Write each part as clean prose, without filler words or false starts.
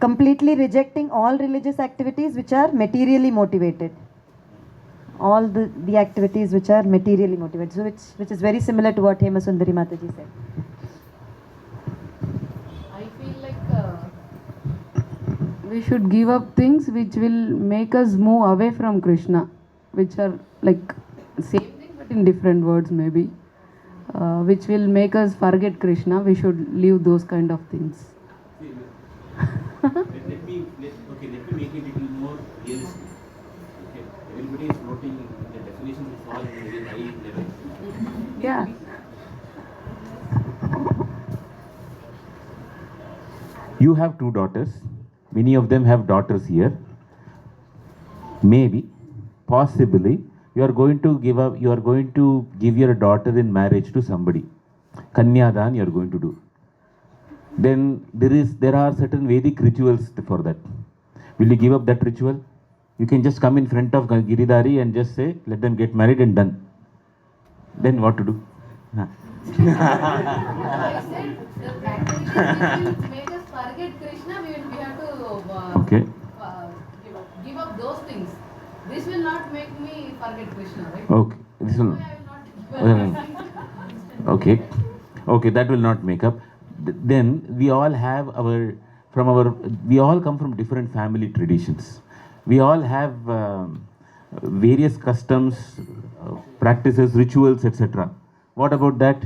completely rejecting all religious activities which are materially motivated. All the activities which are materially motivated. So which is very similar to what Hema Sundari Mataji said. I feel like we should give up things which will make us move away from Krishna, which are like same thing but in different words maybe, which will make us forget Krishna. We should leave those kind of things. Let me make it a little more realistic. Okay, everybody is floating, the definitions is all in a very high level. Yeah. You have two daughters. Many of them have daughters here. Maybe, possibly, you are going to give your daughter in marriage to somebody. Kanyadan you are going to do. Then there are certain Vedic rituals for that. Will you give up that ritual? You can just come in front of Giridhari and just say, let them get married and done. Then what to do? I said the practices will make us forget Krishna. We have to Okay. give up those things. This will not make me forget Krishna, right? Okay. This will. I will not give up. Okay. Okay, that will not make up. Then we all have we all come from different family traditions. We all have various customs, practices, rituals, etc. What about that?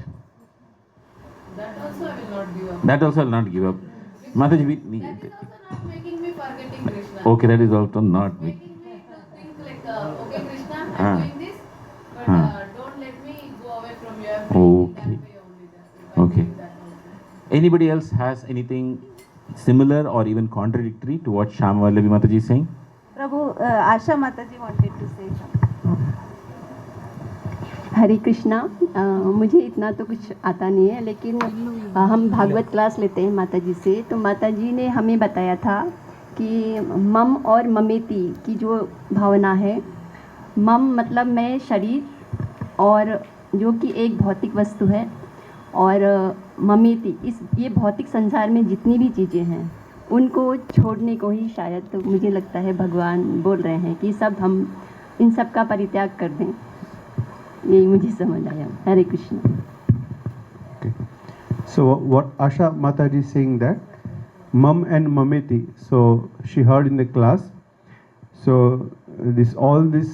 That also I will not give up. That also will not give up. Mataji, That is also not making me forgetting Krishna. okay, that is also not me. Making me to think like, okay Krishna, Ah. I'm doing this, but Ah. don't let me go away from you. I'm Okay. doing it that way only. I'm Okay. doing that also. Anybody else has anything similar or even contradictory to what Shyamavallavi Mataji is saying? Prabhu, Asha Mataji wanted to say something. हरे कृष्णा। मुझे इतना तो कुछ आता नहीं है, लेकिन हम Bhagavat class लेते हैं माता जी से, तो माता जी ने हमें बताया था कि मम और ममेती की जो भावना है, मम मतलब मैं शरीर, और जो कि एक भौतिक वस्तु है, और ममेती ये भौतिक संसार में जितनी भी चीज़ें हैं उनको छोड़ने को ही शायद, तो मुझे लगता है भगवान बोल रहे हैं कि सब हम इन सब का परित्याग कर दें। यही मुझे समझ आया। हरे Krishna. Okay. So what Asha Mataji is saying that mum and mameti. So she heard in the class. So all these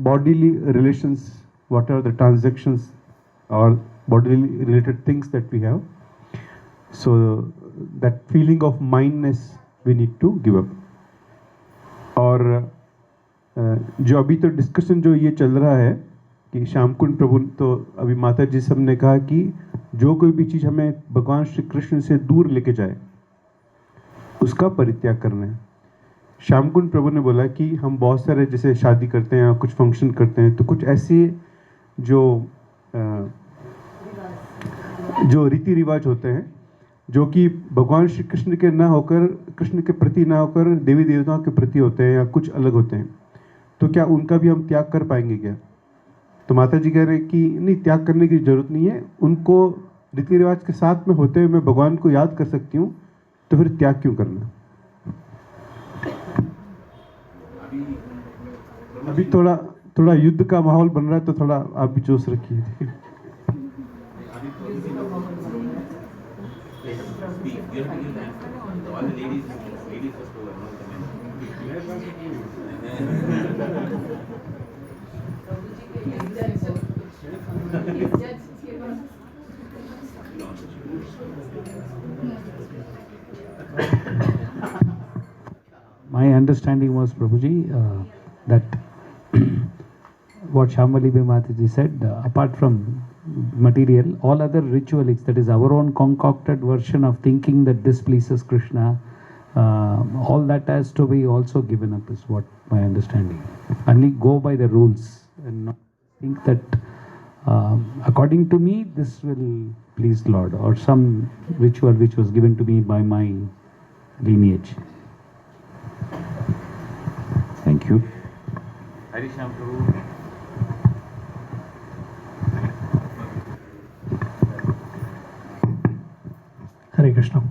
bodily relations, what are the transactions or bodily related things that we have. So that feeling of mindness we need to give up. और जो अभी तो discussion जो ये चल रहा है कि श्यामकुंड प्रभु, तो अभी माता जी सब ने कहा कि जो कोई भी चीज़ हमें भगवान श्री कृष्ण से दूर लेके जाए उसका परित्याग करना है। श्यामकुंड प्रभु ने बोला कि हम बहुत सारे जैसे शादी करते हैं, कुछ फंक्शन करते हैं, तो कुछ ऐसे जो रीति रिवाज होते हैं जो कि भगवान श्री कृष्ण के ना होकर, कृष्ण के प्रति ना होकर देवी देवताओं के प्रति होते हैं या कुछ अलग होते हैं, तो क्या उनका भी हम त्याग कर पाएंगे क्या? तो माता जी कह रहे हैं कि नहीं, त्याग करने की जरूरत नहीं है, उनको रीति रिवाज के साथ में होते हुए मैं भगवान को याद कर सकती हूँ, तो फिर त्याग क्यों करना? अभी थोड़ा युद्ध का माहौल बन रहा है, तो थोड़ा आप भी जोश रखिए। My understanding was, Prabhuji, that what Shyamali Mataji said, apart from material, all other ritualics, that is our own concocted version of thinking that this pleases Krishna, all that has to be also given up, is what my understanding. Only go by the rules and not think that according to me this will please Lord, or some ritual which was given to me by my lineage. Thank you. Hari Shyam Prabhu. Hare Krishna.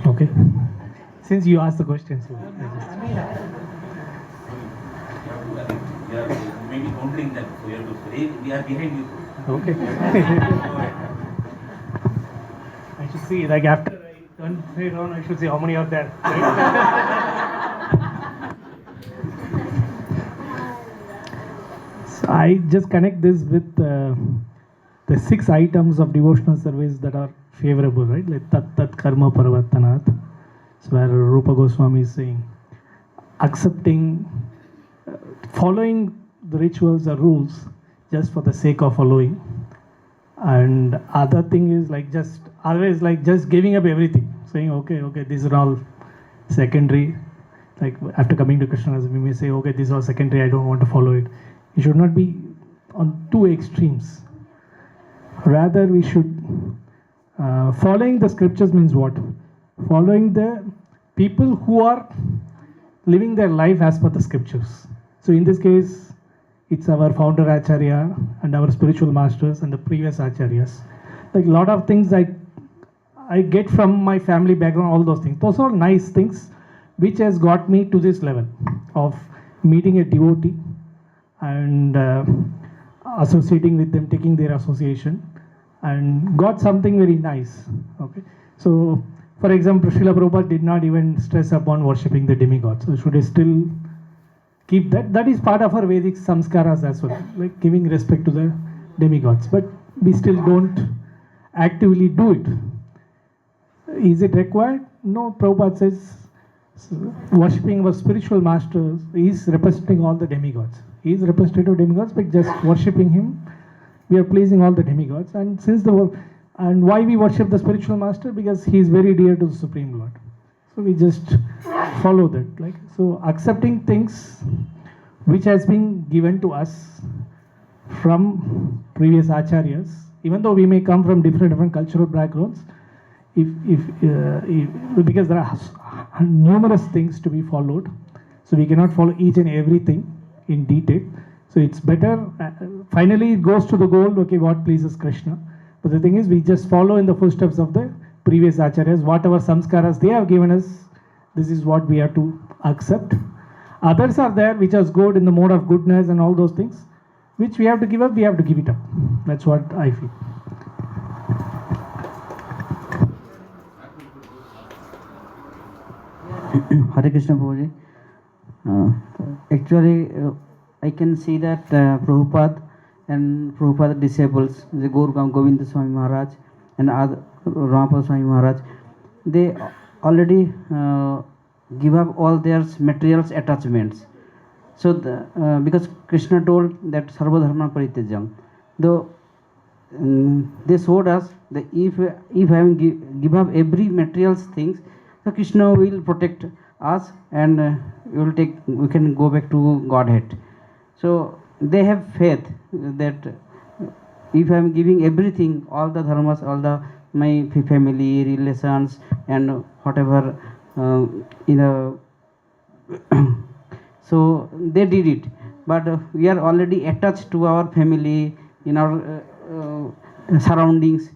Okay. since you asked the question, so We are maybe countering them. So you have to say, we are behind you. okay. I should see, like after I turn it on, I should see how many are there. So I just connect this with the 6 items of devotional service that are favorable, right? Like Tat Tat Karma Paravartanat. So where Rupa Goswami is saying, accepting, following the rituals or rules just for the sake of following. And other thing is like just always like just giving up everything, saying okay, these are all secondary. Like after coming to Krishna, we may say, okay, these are all secondary, I don't want to follow it. You should not be on 2 extremes. Rather, we should following the scriptures means what? Following the people who are living their life as per the scriptures. So in this case, it's our founder Acharya and our spiritual masters and the previous Acharyas. Like a lot of things I get from my family background, all those things. Those are nice things which has got me to this level of meeting a devotee and associating with them, taking their association, and got something very nice. Okay, so for example, Srila Prabhupada did not even stress upon worshipping the demigods. So should I still keep that? That is part of our Vedic samskaras as well, like giving respect to the demigods. But we still don't actively do it. Is it required? No, Prabhupada says worshipping our spiritual masters is representing all the demigods. He is representative of demigods, but just worshipping him, we are pleasing all the demigods. And since and why we worship the spiritual master? Because he is very dear to the Supreme Lord. So we just follow that. Like so, accepting things which has been given to us from previous acharyas, even though we may come from different cultural backgrounds, because there are numerous things to be followed, so we cannot follow each and everything in detail. So it's better, finally it goes to the goal, okay, what pleases Krishna. But the thing is, we just follow in the footsteps of the previous acharyas, whatever samskaras they have given us, this is what we have to accept. Others are there which are good in the mode of goodness and all those things, which we have to give up, we have to give it up. That's what I feel. Hare Krishna Prabhuji. Actually, I can see that Prabhupada and Prabhupada disciples, the Gaurukam Govinda Swami Maharaj and Ramapal Swami Maharaj, they already give up all their materials attachments. So, because Krishna told that Sarva Dharma Parityajam, though they showed us that if I give up every materials things, so Krishna will protect us and we can go back to Godhead. So they have faith that if I am giving everything, all the dharmas, all the my family relations and whatever so they did it. But we are already attached to our family in our surroundings.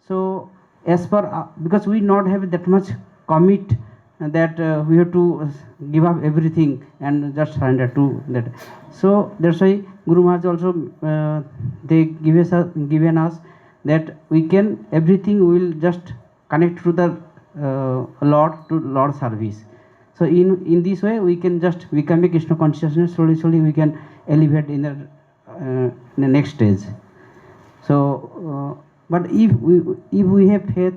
So as per because we not have that much commit that we have to give up everything and just surrender to that. So that's why Guru Maharaj also they given us that we can everything will just connect to the Lord, to Lord service. So in this way we can just become a Krishna consciousness. Slowly we can elevate in the next stage. So but if we have faith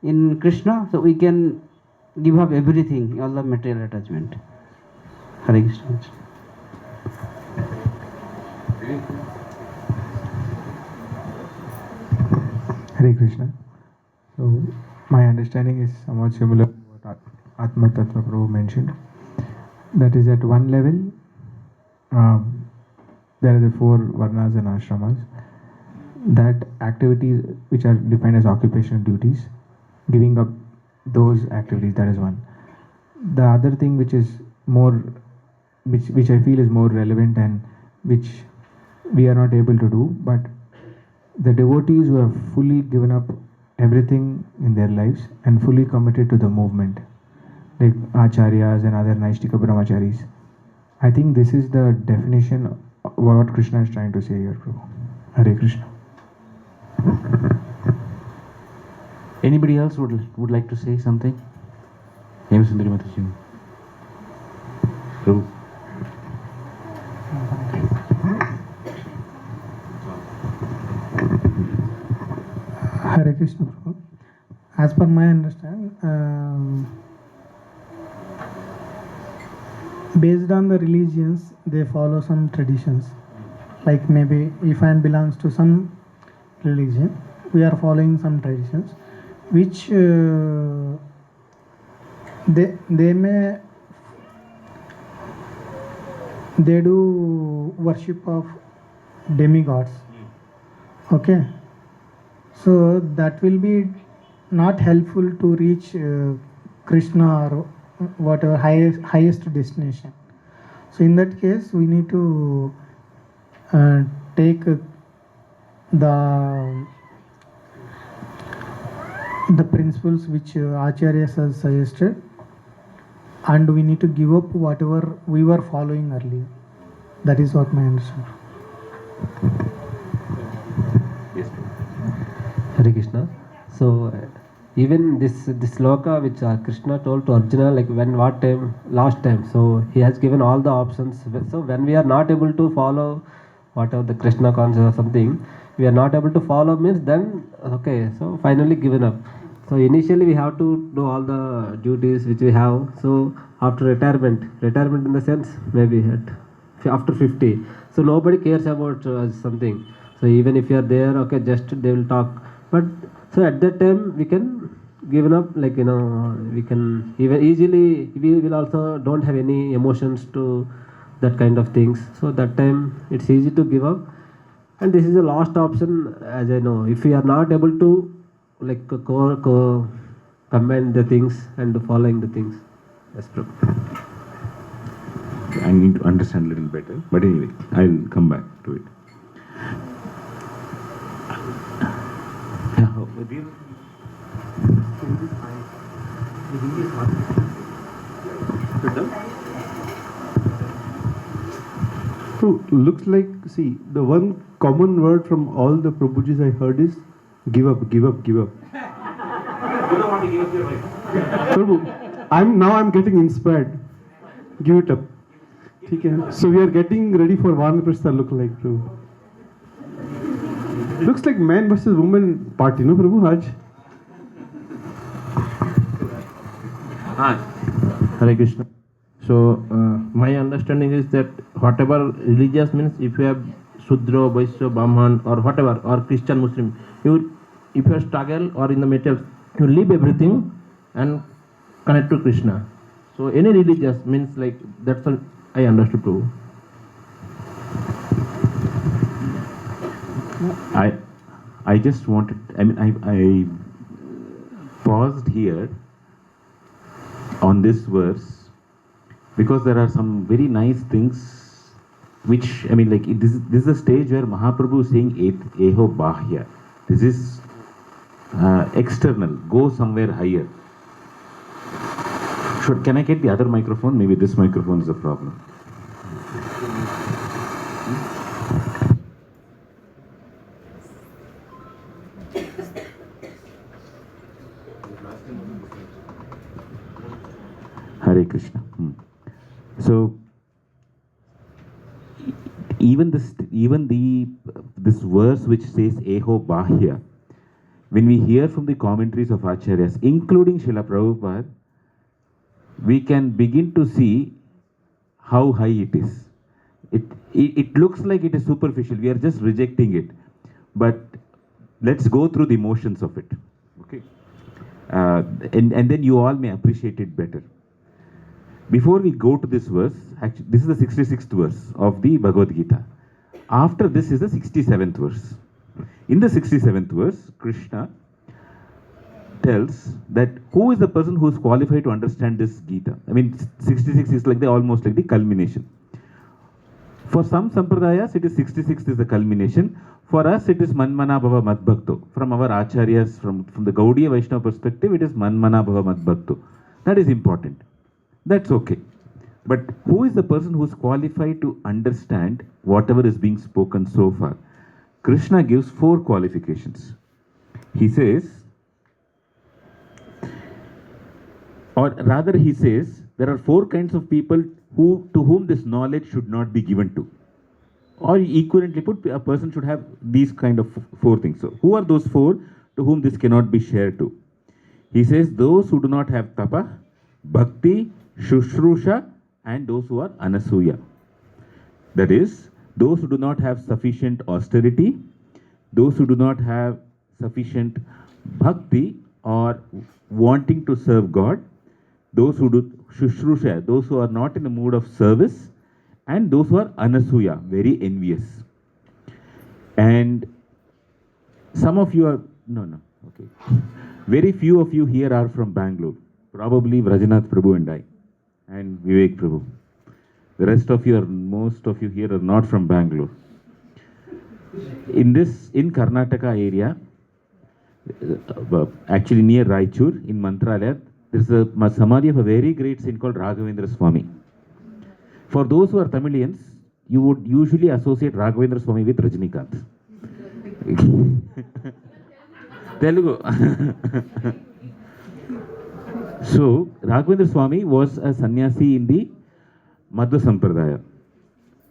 in Krishna, so we can give up everything, all the material attachment. Hare Krishna. Hare Krishna. So my understanding is somewhat similar to what Atma Tattva Prabhu mentioned. That is, at one level, there are the 4 varnas and ashramas. That activities which are defined as occupational duties, giving up those activities, that is one. The other thing which is more, which I feel is more relevant and which we are not able to do, but the devotees who have fully given up everything in their lives and fully committed to the movement, like acharyas and other Naishtika brahmacharis. I think this is the definition of what Krishna is trying to say here, Prabhu. Hare Krishna. Anybody else would like to say something? Sundari Mataji. Prabhu. Hare Krishna, Prabhu. As per my understanding, based on the religions, they follow some traditions. Like maybe if I belongs to some religion, we are following some traditions, which they do worship of demigods. Okay, so that will be not helpful to reach Krishna or whatever highest destination. So in that case, we need to take the principles which Acharyas has suggested, and we need to give up whatever we were following earlier. That is what my understanding. Hare Krishna. So even this sloka which Krishna told to Arjuna, like when what time, last time, so he has given all the options. So when we are not able to follow whatever the Krishna conscious or something, we are not able to follow means then okay, so finally given up. So initially we have to do all the duties which we have. So after retirement in the sense maybe after 50, so nobody cares about something. So even if you are there, okay, just they will talk. But so at that time we can give up, like we can even easily, we will also don't have any emotions to that kind of things. So that time it's easy to give up, and this is the last option as I know. If we are not able to like combine the things and following the things. Yes, Prabhu. I need to understand a little better, but anyway, I'll come back to it. So looks like, see, the one common word from all the Prabhujis I heard is give up, give up, give up. Prabhu, I'm getting inspired. Give it up. Okay. So we are getting ready for Vanaprastha look like, Prabhu. Looks like man versus woman party, no, Prabhu, Haj? Hi. Hare Krishna. So, my understanding is that whatever religious means, if you have Sudra, Vaishya, Brahman, or whatever, or Christian, Muslim, if you struggle or in the material, you leave everything and connect to Krishna. So, any religious means like that's all I understood too. I just wanted, I paused here on this verse because there are some very nice things which, this is a stage where Mahaprabhu is saying Eho Bahya. This is external, go somewhere higher. Can I get the other microphone? Maybe this microphone is a problem. Hare Krishna. So even this verse which says Eho Bahya, when we hear from the commentaries of Acharyas, including Srila Prabhupada, we can begin to see how high it is. It looks like it is superficial. We are just rejecting it. But let's go through the motions of it. Okay. And then you all may appreciate it better. Before we go to this verse, actually, this is the 66th verse of the Bhagavad Gita. After this is the 67th verse. In the 67th verse, Krishna tells that who is the person who is qualified to understand this Gita. 66 is like almost like the culmination. For some sampradayas, it is 66 is the culmination. For us, it is Manmana Bhava Madbhakto. From our acharyas, from the Gaudiya Vaishnava perspective, it is Manmana Bhava Madbhakto. That is important. that's okay. But who is the person who is qualified to understand whatever is being spoken so far? Krishna gives 4 qualifications. He says, or rather he says, there are 4 kinds of people to whom this knowledge should not be given to. Or equivalently put, a person should have these kind of 4 things. So who are those 4 to whom this cannot be shared to? He says, those who do not have tapa, bhakti, shushrusha, and those who are anasuya. That is, those who do not have sufficient austerity, those who do not have sufficient bhakti or wanting to serve God, those who do shushrusha, those who are not in the mood of service, and those who are anasuya, very envious. And some of you are, okay. Very few of you here are from Bangalore. Probably Vrajanath Prabhu and I, and Vivek Prabhu. The rest of you, most of you here are not from Bangalore. In Karnataka area, actually near Raichur, in Mantralaya, there is a samadhi of a very great saint called Raghavendra Swami. For those who are Tamilians, you would usually associate Raghavendra Swami with Rajinikanth. Telugu. So, Raghavendra Swami was a sannyasi in the Madhva Sampradaya.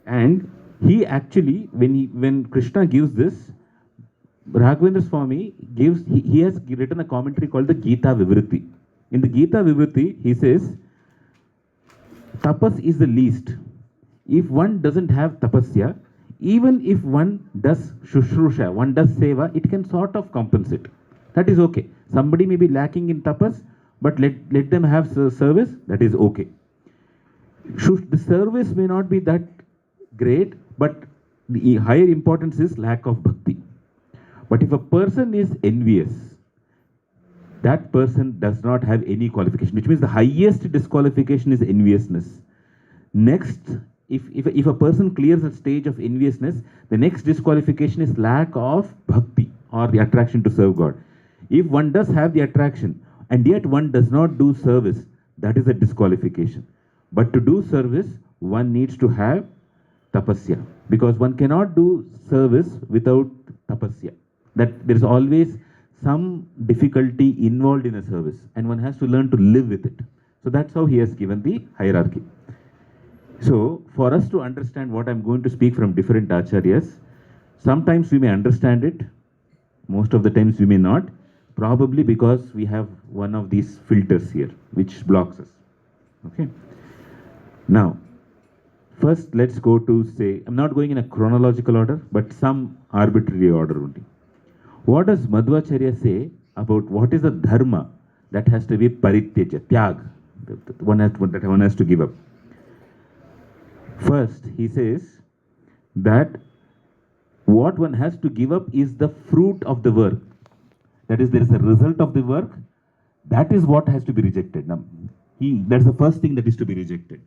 And he actually, when Krishna gives this, Raghavendra Swami gives, he has written a commentary called the Gita Vivritti. In the Gita Vivritti, he says, tapas is the least. If one doesn't have tapasya, even if one does shushrusha, one does seva, it can sort of compensate. That is okay. Somebody may be lacking in tapas, but let them have service, that is okay. The service may not be that great, but the higher importance is lack of bhakti. But if a person is envious, that person does not have any qualification, which means the highest disqualification is enviousness. Next, if a person clears the stage of enviousness, the next disqualification is lack of bhakti or the attraction to serve God. If one does have the attraction and yet one does not do service, that is a disqualification. But to do service, one needs to have tapasya, because one cannot do service without tapasya. That there is always some difficulty involved in a service, and one has to learn to live with it. So that's how he has given the hierarchy. So for us to understand what I'm going to speak from different acharyas, sometimes we may understand it, most of the times we may not, probably because we have one of these filters here which blocks us. Okay. Now, first let's go to say, I'm not going in a chronological order, but some arbitrary order only. What does Madhvacharya say about what is the dharma that has to be parityaja, tyag, that one has to give up? First, he says that what one has to give up is the fruit of the work. That is, there is a result of the work. That is what has to be rejected. That's the first thing that is to be rejected.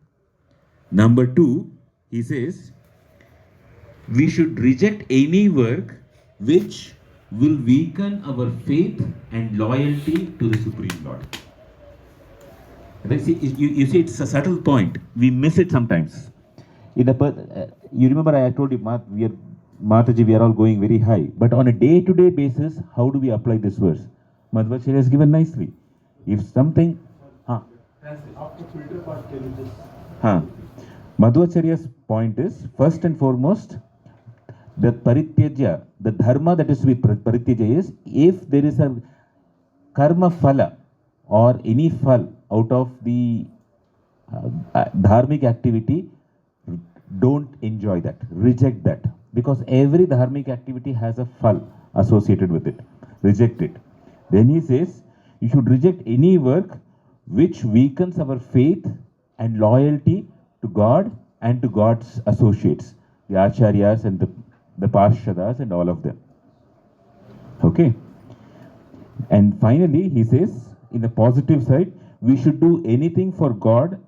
Number 2, he says, we should reject any work which will weaken our faith and loyalty to the Supreme Lord. You see, it's a subtle point. We miss it sometimes. You remember I told you, Mataji, we are all going very high. But on a day-to-day basis, how do we apply this verse? Madhvacharya has given nicely. If something... Madhvacharya's point is, first and foremost, the parityaja, the dharma that is to be parityaja is, if there is a karma phala or any phal out of the dharmic activity, don't enjoy that, reject that. Because every dharmic activity has a phal associated with it. Reject it. Then he says, you should reject any work which weakens our faith and loyalty to God and to God's associates, the acharyas and the parshadas and all of them. Okay. And finally, he says, in the positive side, we should do anything for God,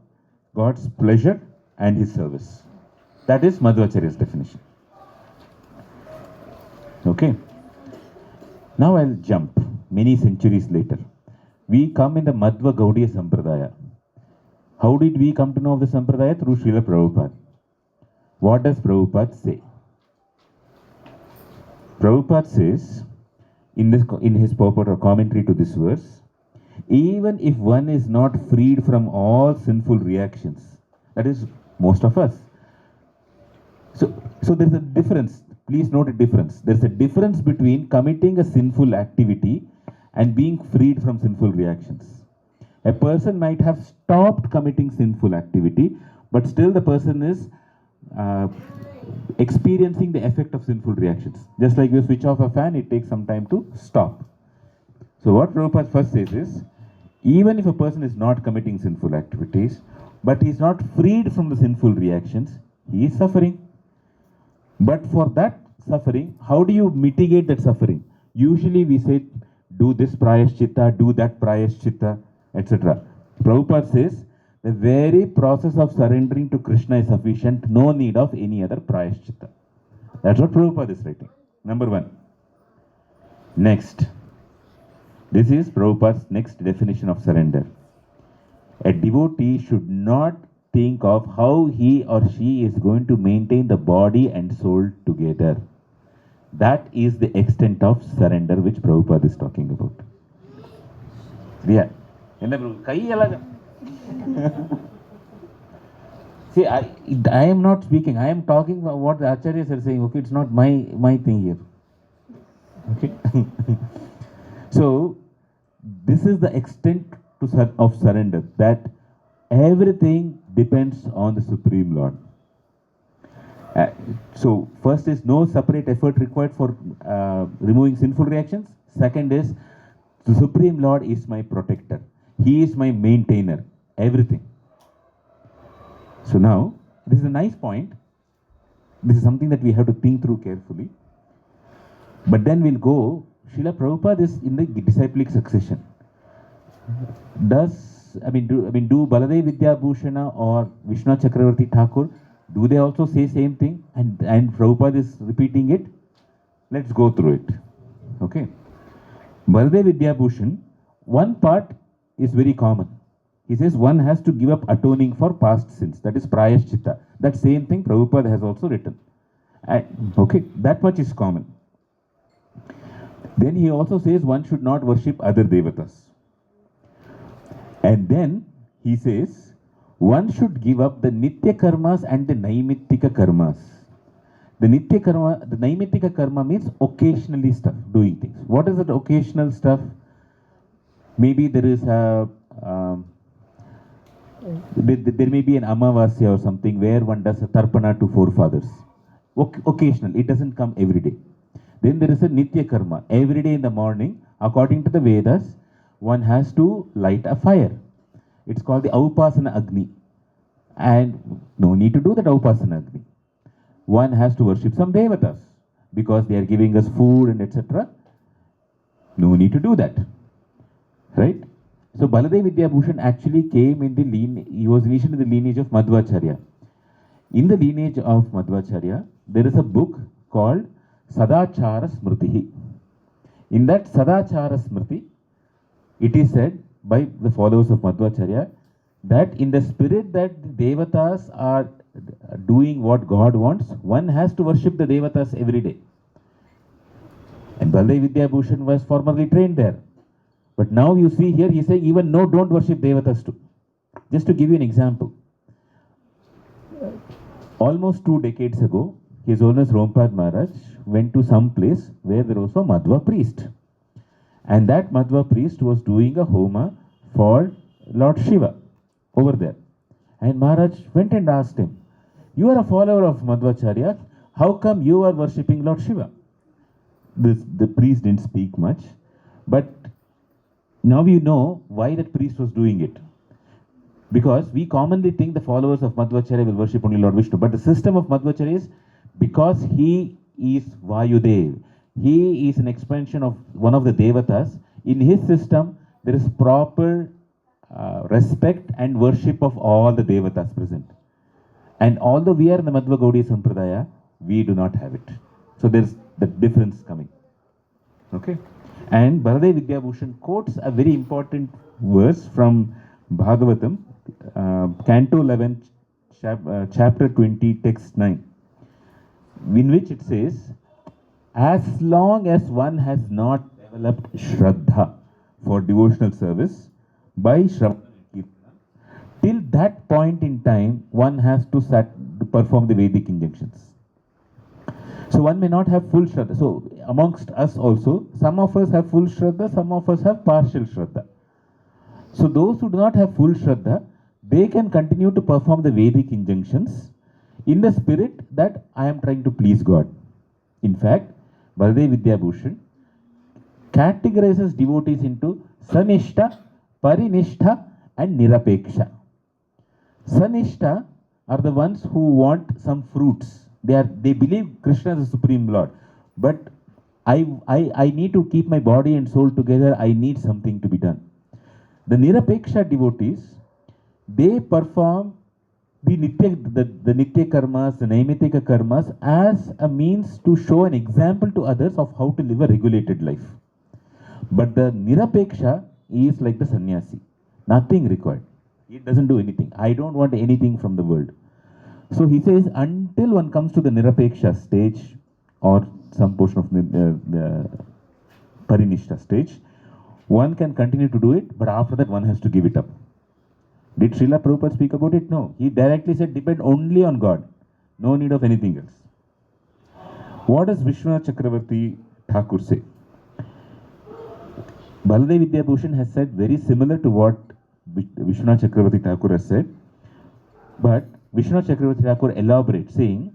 God's pleasure and his service. That is Madhvacharya's definition. Okay. Now I'll jump many centuries later. We come in the Madhva Gaudiya Sampradaya. How did we come to know of the Sampradaya? Through Srila Prabhupada. What does Prabhupada say? Prabhupada says, in his purport or commentary to this verse, even if one is not freed from all sinful reactions, that is most of us. So there's a difference. Please note a difference. There's a difference between committing a sinful activity and being freed from sinful reactions. A person might have stopped committing sinful activity, but still the person is experiencing the effect of sinful reactions. Just like you switch off a fan, it takes some time to stop. So what Prabhupada first says is, even if a person is not committing sinful activities, but he is not freed from the sinful reactions, he is suffering. But for that suffering, how do you mitigate that suffering? Usually we say, do this prayashchitta, do that prayashchitta, etc. Prabhupada says, the very process of surrendering to Krishna is sufficient, no need of any other prayashchitta. That's what Prabhupada is writing. Number one. Next. This is Prabhupada's next definition of surrender. A devotee should not think of how he or she is going to maintain the body and soul together. That is the extent of surrender which Prabhupada is talking about. Yeah. See, I am not speaking. I am talking about what the acharyas are saying. Okay, it's not my thing here. Okay. So, this is the extent of surrender, that everything depends on the Supreme Lord. So, first is no separate effort required for removing sinful reactions. Second is, the Supreme Lord is my protector. He is my maintainer. Everything. So now, this is a nice point. This is something that we have to think through carefully. But then we'll go, Srila Prabhupada is in the disciplic succession. Do Baladev Vidya Bhushana or Vishnu Chakravarti Thakur, do they also say same thing? And Prabhupada is repeating it? Let's go through it. Okay. Baladev Vidya Bhushan, one part is very common. He says one has to give up atoning for past sins. That is prayashchitta. That same thing Prabhupada has also written. Okay, that much is common. Then he also says one should not worship other devatas. And then he says one should give up the nitya karmas and the naimittika karmas. The naimittika karma means occasionally stuff, doing things. What is that occasional stuff? Maybe there is a there may be an Amavasya or something where one does a tarpana to forefathers. Occasional, it doesn't come every day. Then there is a Nitya Karma. Every day in the morning, according to the Vedas, one has to light a fire. It's called the Aupasana Agni. And no need to do that Aupasana Agni. One has to worship some devatas because they are giving us food and etc. No need to do that. Right? So Baladev Vidya Bhushan actually came in the lineage, he was initially in the lineage of Madhvacharya. In the lineage of Madhvacharya, there is a book called Sadachara Smritihi. In that Sadachara Smriti, it is said by the followers of Madhvacharya that in the spirit that the devatas are doing what God wants, one has to worship the devatas every day. And Baladev Vidya Bhushan was formerly trained there. But now you see here, he's saying even no, don't worship devatas too. Just to give you an example. Almost 2 decades ago, His Holiness Rompad Maharaj went to some place where there was a Madhva priest. And that Madhva priest was doing a homa for Lord Shiva over there. And Maharaj went and asked him, you are a follower of Madhvacharya, how come you are worshipping Lord Shiva? The priest didn't speak much, but now you know why that priest was doing it. Because we commonly think the followers of Madhvacharya will worship only Lord Vishnu. But the system of Madhvacharya is because he is Vayudev. He is an expansion of one of the devatas. In his system, there is proper respect and worship of all the devatas present. And although we are in the Madhva Gaudiya Sampradaya, we do not have it. So there is the difference coming. Okay? And Baladev Vidya Bhushan quotes a very important verse from Bhagavatam Canto 11, chapter 20, text 9, in which it says, as long as one has not developed Shraddha for devotional service by Shravan and Kirtana, till that point in time, one has to perform the Vedic injunctions. So one may not have full Shraddha. So amongst us also, some of us have full Shraddha, some of us have partial Shraddha. So those who do not have full Shraddha, they can continue to perform the Vedic injunctions in the spirit that I am trying to please God. In fact, Baladev Vidyabhushan categorizes devotees into Sanishta, Parinishta and Nirapeksha. Sanishta are the ones who want some fruits. They believe Krishna is the Supreme Lord. But I need to keep my body and soul together. I need something to be done. The Nirapeksha devotees, they perform the Nitya karmas, the Naimitika karmas as a means to show an example to others of how to live a regulated life. But the Nirapeksha is like the sannyasi. Nothing required. It doesn't do anything. I don't want anything from the world. So he says, until one comes to the Nirapeksha stage or some portion of the Parinishta stage, one can continue to do it, but after that one has to give it up. Did Srila Prabhupada speak about it? No. He directly said, depend only on God. No need of anything else. What does Vishwanath Chakravarti Thakur say? Baladev Vidyabhushan has said very similar to what Vishwanath Chakravarti Thakur has said, but Vishwanath Chakravarti Thakur elaborates, saying,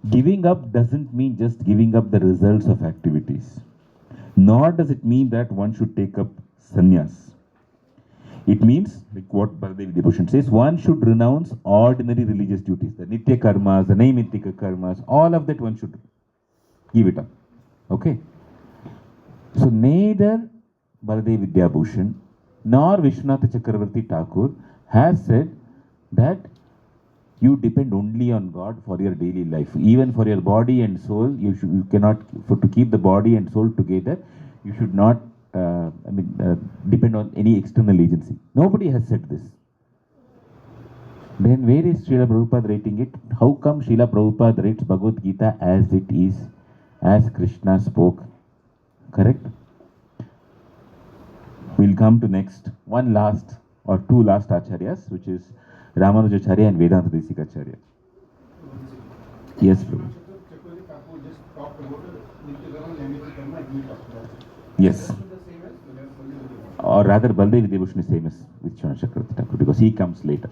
giving up doesn't mean just giving up the results of activities. Nor does it mean that one should take up sannyas. It means, like what Baladev Vidyabhushan says, one should renounce ordinary religious duties, the Nitya karmas, the Naimitika karmas, all of that one should give it up. Okay? So neither Baladev Vidyabhushan nor Vishwanath Chakravarti Thakur has said that you depend only on God for your daily life. Even for your body and soul, you cannot, to keep the body and soul together, you should not depend on any external agency. Nobody has said this. Then where is Srila Prabhupada writing it? How come Srila Prabhupada writes Bhagavad Gita as it is, as Krishna spoke? Correct? We'll come to next, one last or two last acharyas, which is Ramanujacharya and Vedanta Desikacharya. Yes, Prabhu. Yes. Or rather, Baladev Vidyabhushan is same as Vishwanath Chakravarti Thakur because he comes later.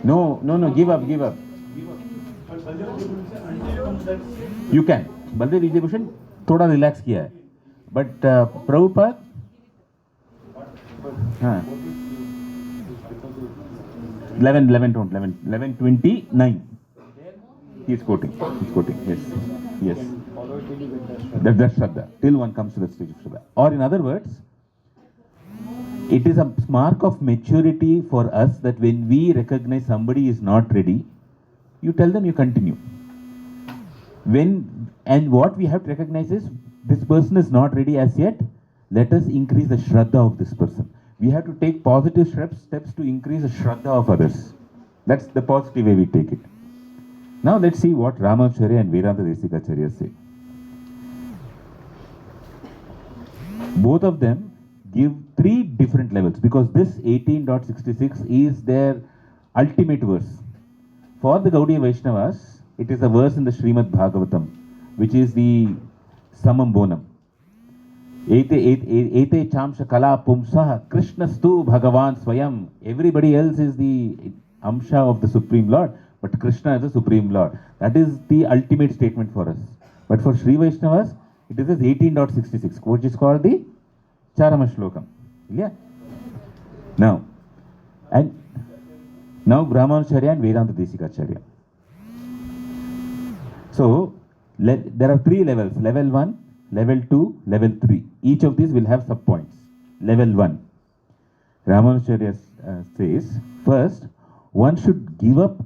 No, give up. You can. Baladev Vidyabhushan thoda relax kiya hai. But Prabhupada, 11:29. He is quoting. Yes. That's Shraddha. Till one comes to the stage of Shraddha. Or in other words, it is a mark of maturity for us that when we recognize somebody is not ready, you tell them you continue. And what we have to recognize is, this person is not ready as yet, let us increase the Shraddha of this person. We have to take positive steps to increase the Shraddha of others. That's the positive way we take it. Now let's see what Ramanujacharya and Vedanta Desikacharya say. Both of them give three different levels because this 18.66 is their ultimate verse. For the Gaudiya Vaishnavas, it is a verse in the Srimad Bhagavatam, which is the Samam Bonam. Ete chamsha kala pumsaha Krishnastu Bhagavan Swayam. Everybody else is the Amsha of the Supreme Lord, but Krishna is the Supreme Lord. That is the ultimate statement for us. But for Sri Vaishnavas, it is 18.66, which is called the Charama Shlokam. Yeah? Now Ramanujacharya and Vedanta Desikacharya. So, there are three levels, level 1, level 2, level 3. Each of these will have subpoints. Level 1. Ramanujacharya says, first, one should give up,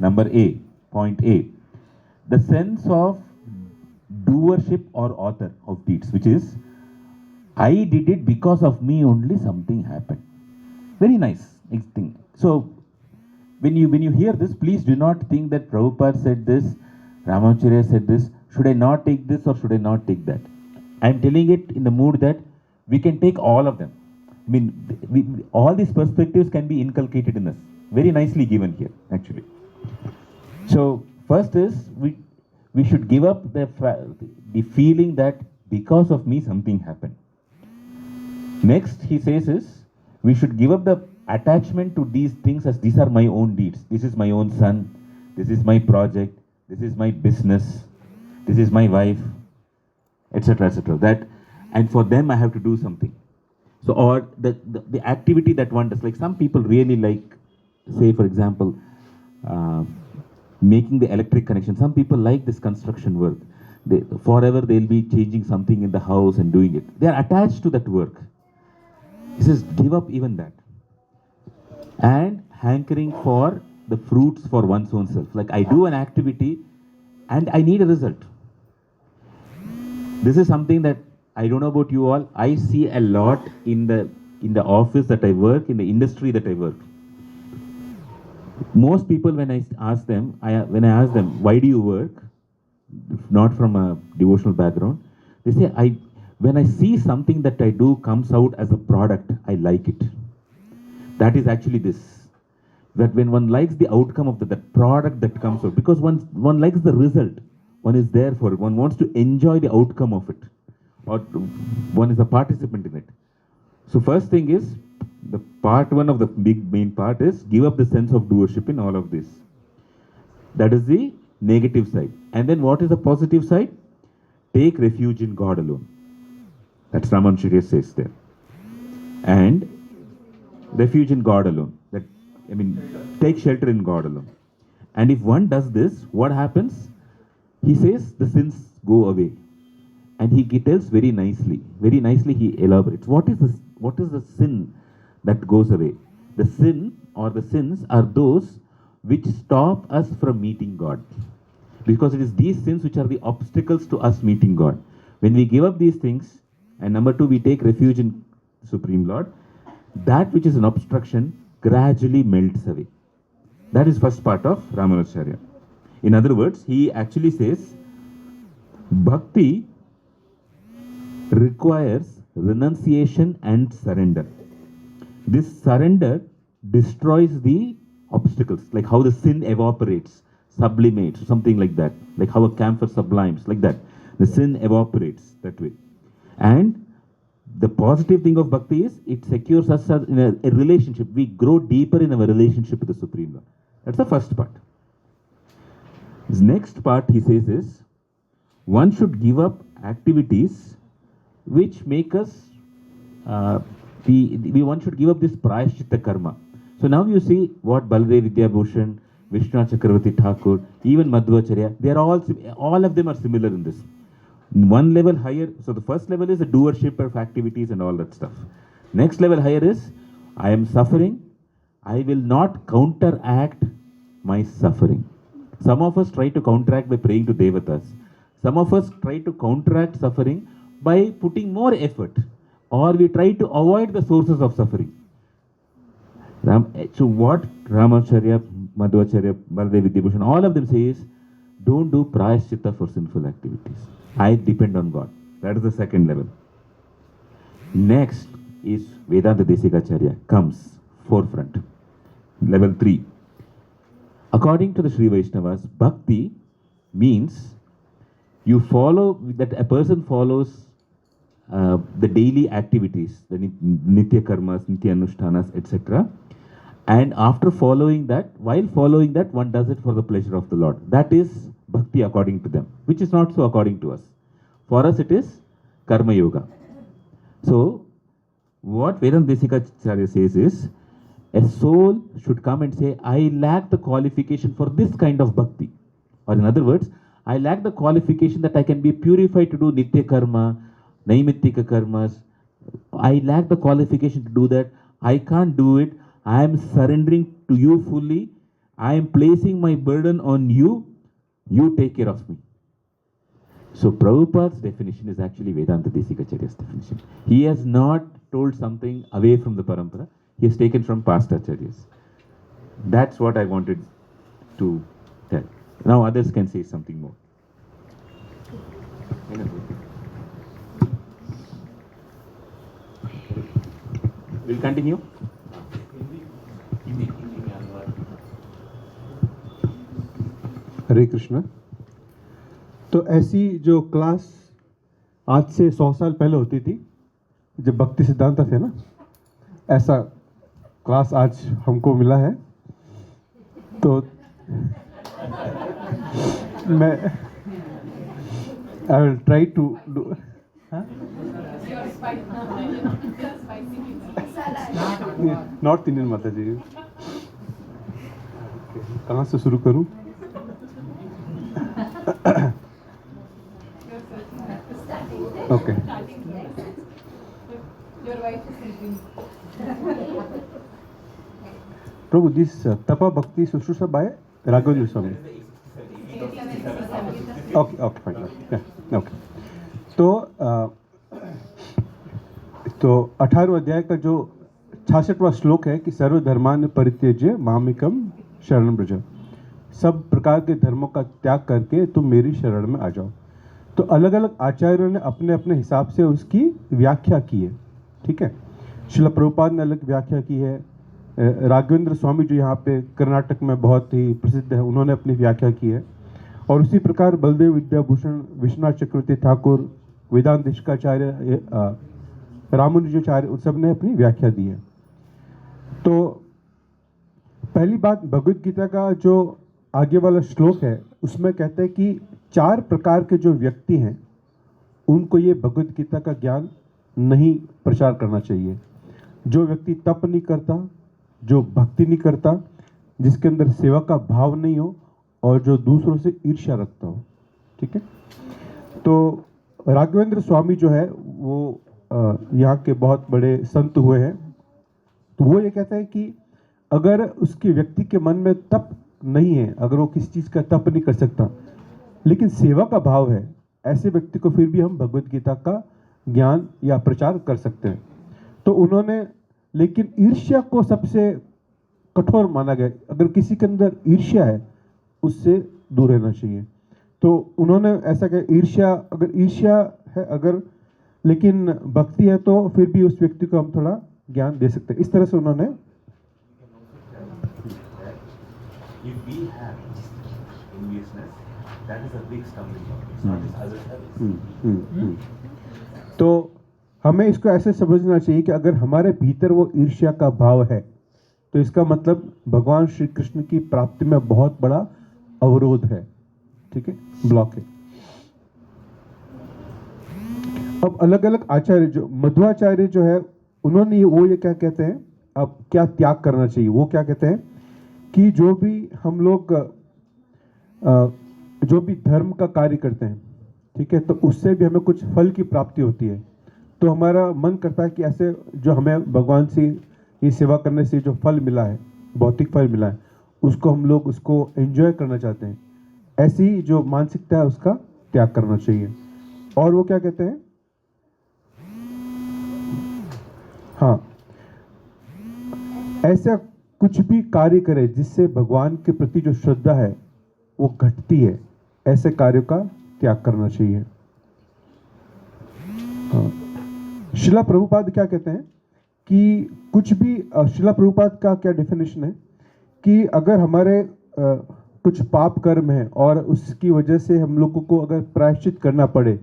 number A, point A, the sense of doership or author of deeds, which is, I did it because of me only something happened. Very nice thing. So when you hear this, please do not think that Prabhupada said this, Ramacharya said this, should I not take this or should I not take that? I am telling it in the mood that we can take all of them. I mean, all these perspectives can be inculcated in us. Very nicely given here, actually. So first is, we should give up the feeling that because of me something happened. Next, he says is, we should give up the attachment to these things as these are my own deeds. This is my own son. This is my project. This is my business. This is my wife, etc., etc. That, and for them I have to do something. So, or the activity that one does, like some people really like, say for example, making the electric connection. Some people like this construction work. Forever they'll be changing something in the house and doing it. They are attached to that work. He says, give up even that. And hankering for the fruits for one's own self. Like I do an activity and I need a result. This is something that I don't know about you all. I see a lot in the office that I work, in the industry that I work. Most people, when I ask them, why do you work? Not from a devotional background. They say, when I see something that I do comes out as a product, I like it. That is actually this. That when one likes the outcome of the product that comes out, because one likes the result, one is there for it, one wants to enjoy the outcome of it, or one is a participant in it. So first thing is, the part one of the main part is, give up the sense of doership in all of this. That is the negative side. And then what is the positive side? Take refuge in God alone. That's Ramacharya says there. And refuge in God alone. That, I mean, take shelter in God alone. And if one does this, what happens? He says the sins go away. And he tells very nicely he elaborates. What is the sin that goes away? The sin or the sins are those which stop us from meeting God. Because it is these sins which are the obstacles to us meeting God. When we give up these things, and number two, we take refuge in Supreme Lord, that which is an obstruction gradually melts away. That is first part of Ramanujacharya. In other words, he actually says, Bhakti requires renunciation and surrender. This surrender destroys the obstacles, like how the sin evaporates, sublimates, something like that, like how a camphor sublimes, like that. The sin evaporates that way. And the positive thing of bhakti is, it secures us in a relationship. We grow deeper in our relationship with the Supreme Lord. That's the first part. This next part he says is, one should give up activities which make us, one should give up this prayaschitta karma. So now you see what Baladev Vidyabhushan, Vishnu Chakravarti Thakur, even Madhvacharya, they are all of them are similar in this. One level higher, so the first level is the doership of activities and all that stuff. Next level higher is, I am suffering, I will not counteract my suffering. Some of us try to counteract by praying to Devatas. Some of us try to counteract suffering by putting more effort, or we try to avoid the sources of suffering. So what Ramacharya, Madhvacharya, Baladev Vidyabhushan, all of them say is, don't do prayaschitta for sinful activities. I depend on God. That is the second level. Next is Vedanta Desikacharya comes forefront. Level 3. According to the Sri Vaishnavas, bhakti means you follow, that a person follows the daily activities, the nitya karmas, nitya anushtanas, etc. And after following that, while following that, one does it for the pleasure of the Lord. That is bhakti according to them, which is not so according to us. For us it is karma yoga. So what Vedanta Desikacharya says is, a soul should come and say, I lack the qualification for this kind of bhakti. Or in other words, I lack the qualification that I can be purified to do nitya karma, naimittika karmas. I lack the qualification to do that. I can't do it. I am surrendering to you fully. I am placing my burden on you. You take care of me. So Prabhupada's definition is actually Vedanta Desikacharya's definition. He has not told something away from the parampara. He has taken from past acharyas. That's what I wanted to tell. Now others can say something more. We'll continue. हरे कृष्णा। तो ऐसी जो class आज से 100 साल पहले होती थी, जब भक्ति सिद्धांत थे ना, ऐसा क्लास आज हमको मिला है। तो मैं I will try to do north Indian mata ji. कहाँ से शुरू करूँ? Okay. Prabhu, this Tapa Bhakti Sushrusha by Raghavendra Swami. Okay, fine. Yeah, okay. तो 18वें अध्याय का जो 66वां श्लोक है कि सर्वधर्मान परित्यज्य मामिकम शरणं व्रज, सब प्रकार के धर्मों का त्याग करके तुम मेरी शरण में आ जाओ। तो अलग अलग आचार्यों ने अपने अपने हिसाब से उसकी व्याख्या की है, ठीक है। श्रील प्रभुपाद ने अलग व्याख्या की है, राघवेंद्र स्वामी जो यहाँ पे कर्नाटक में बहुत ही प्रसिद्ध है, उन्होंने अपनी व्याख्या की है। और उसी प्रकार बलदेव विद्याभूषण, विश्वनाथ चक्रवर्ती ठाकुर, वेदांत देशिकाचार्य, रामानुजाचार्य, उन सब ने अपनी व्याख्या दी है। तो पहली बात, भगवद गीता का जो आगे वाला श्लोक है उसमें कहते हैं कि 4 प्रकार के जो व्यक्ति हैं उनको ये भगवद गीता का ज्ञान नहीं प्रचार करना चाहिए। जो व्यक्ति तप नहीं करता, जो भक्ति नहीं करता, जिसके अंदर सेवा का भाव नहीं हो और जो दूसरों से ईर्ष्या रखता हो, ठीक है। तो राघवेंद्र स्वामी जो है वो यहाँ के बहुत बड़े संत हुए हैं। तो वो ये कहते हैं कि अगर उसके व्यक्ति के मन में तप नहीं है, अगर वो किसी चीज़ का तप नहीं कर सकता लेकिन सेवा का भाव है, ऐसे व्यक्ति को फिर भी हम भगवद गीता का ज्ञान या प्रचार कर सकते हैं। तो उन्होंने, लेकिन ईर्ष्या को सबसे कठोर माना गया। अगर किसी के अंदर ईर्ष्या है उससे दूर रहना चाहिए। तो उन्होंने ऐसा कहा, ईर्ष्या, अगर ईर्ष्या है अगर लेकिन भक्ति है तो फिर भी उस व्यक्ति को हम थोड़ा ज्ञान दे सकते हैं। इस तरह से उन्होंने If we have enviousness, that is a big stumbling block. It's not just others have it. तो हमें इसको ऐसे समझना चाहिए कि अगर हमारे भीतर वो ईर्ष्या का भाव है तो इसका मतलब भगवान श्री कृष्ण की प्राप्ति में बहुत बड़ा अवरोध है, ठीक है, ब्लॉक है। अब अलग अलग आचार्य, जो मध्वाचार्य जो है, उन्होंने वो ये क्या कहते हैं, अब क्या त्याग करना चाहिए, वो क्या कहते हैं कि जो भी हम लोग जो भी धर्म का कार्य करते हैं, ठीक है, तो उससे भी हमें कुछ फल की प्राप्ति होती है। तो हमारा मन करता है कि ऐसे जो हमें भगवान से ये सेवा करने से जो फल मिला है, भौतिक फल मिला है, उसको हम लोग उसको एंजॉय करना चाहते हैं। ऐसी जो मानसिकता है उसका त्याग करना चाहिए। और वो क्या कहते हैं, हाँ, ऐसा कुछ भी कार्य करे जिससे भगवान के प्रति जो श्रद्धा है वो घटती है, ऐसे कार्यों का त्याग करना चाहिए। श्रीला प्रभुपाद क्या कहते हैं कि कुछ भी, श्रीला प्रभुपाद का क्या डेफिनेशन है कि अगर हमारे कुछ पाप कर्म है और उसकी वजह से हम लोगों को अगर प्रायश्चित करना पड़े,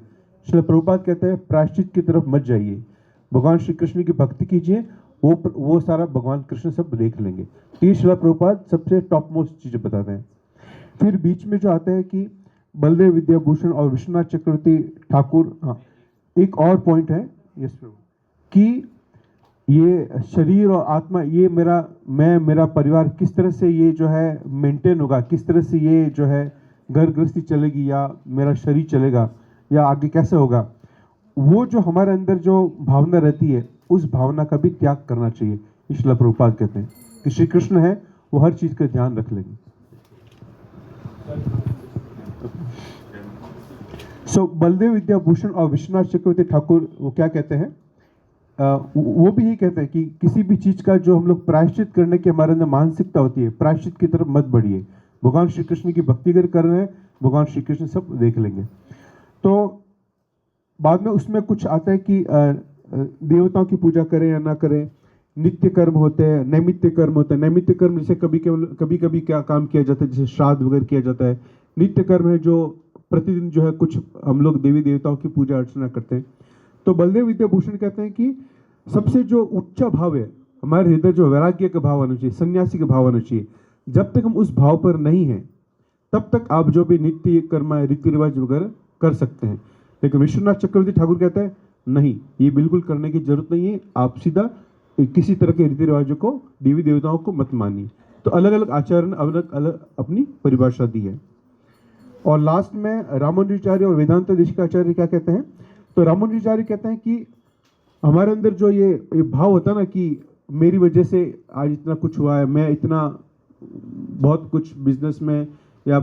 श्रीला प्रभुपाद कहते हैं प्रायश्चित की तरफ मत जाइए, भगवान श्री कृष्ण की भक्ति कीजिए, वो सारा भगवान कृष्ण सब देख लेंगे। तो ये श्रीला प्रभुपाद सबसे टॉप मोस्ट चीज़ें बताते हैं। फिर बीच में जो आते हैं कि बलदेव विद्याभूषण और विश्वनाथ चक्रवर्ती ठाकुर, हाँ, एक और पॉइंट है यस प्रभु, कि ये शरीर और आत्मा, ये मेरा परिवार किस तरह से ये जो है मेंटेन होगा, किस तरह से ये जो है घर गृहस्थी चलेगी या मेरा शरीर चलेगा या आगे कैसे होगा, वो जो हमारे अंदर जो भावना रहती है उस भावना का भी त्याग करना चाहिए। श्रील प्रभुपाद कहते हैं कि श्री कृष्ण है वो हर चीज़ का ध्यान रख लेंगे। सो बलदेव विद्याभूषण और विश्वनाथ चक्रवर्ती ठाकुर वो क्या कहते हैं, वो भी यही कहते हैं कि किसी भी चीज का जो हम लोग प्रायश्चित करने की हमारे अंदर मानसिकता होती है, प्रायश्चित की तरफ मत बढ़िए। भगवान श्री कृष्ण की भक्ति अगर कर रहे हैं, भगवान श्री कृष्ण सब देख लेंगे। तो बाद में उसमें कुछ आता है कि देवताओं की पूजा करें या ना करें, नित्य कर्म होते हैं, नैमित्य कर्म होते हैं। नैमित्य कर्म जैसे कभी कभी क्या काम किया जाता है, जैसे श्राद्ध वगैरह किया जाता है। नित्य कर्म है जो प्रतिदिन जो है कुछ हम लोग देवी देवताओं की पूजा अर्चना करते हैं। तो बलदेव विद्याभूषण कहते हैं कि सबसे जो उच्च भाव है हमारे हृदय, जो वैराग्य का भाव आना चाहिए, सन्यासी का भाव आना चाहिए। जब तक हम उस भाव पर नहीं हैं तब तक आप जो भी नित्य कर्म है, रीति रिवाज वगैरह कर सकते हैं। लेकिन विश्वनाथ चक्रवर्ती ठाकुर कहते हैं नहीं, ये बिल्कुल करने की जरूरत नहीं है। आप सीधा किसी तरह के रीति रिवाजों को, देवी देवताओं को मत मानिए। तो अलग अलग आचार्य ने अलग अलग अपनी परिभाषा दी है। और लास्ट में रामानुजाचार्य और वेदांत देश का आचार्य क्या कहते हैं, तो रामानुजाचार्य कहते हैं कि हमारे अंदर जो ये भाव होता है ना कि मेरी वजह से आज इतना कुछ हुआ है, मैं इतना बहुत कुछ बिजनेस में या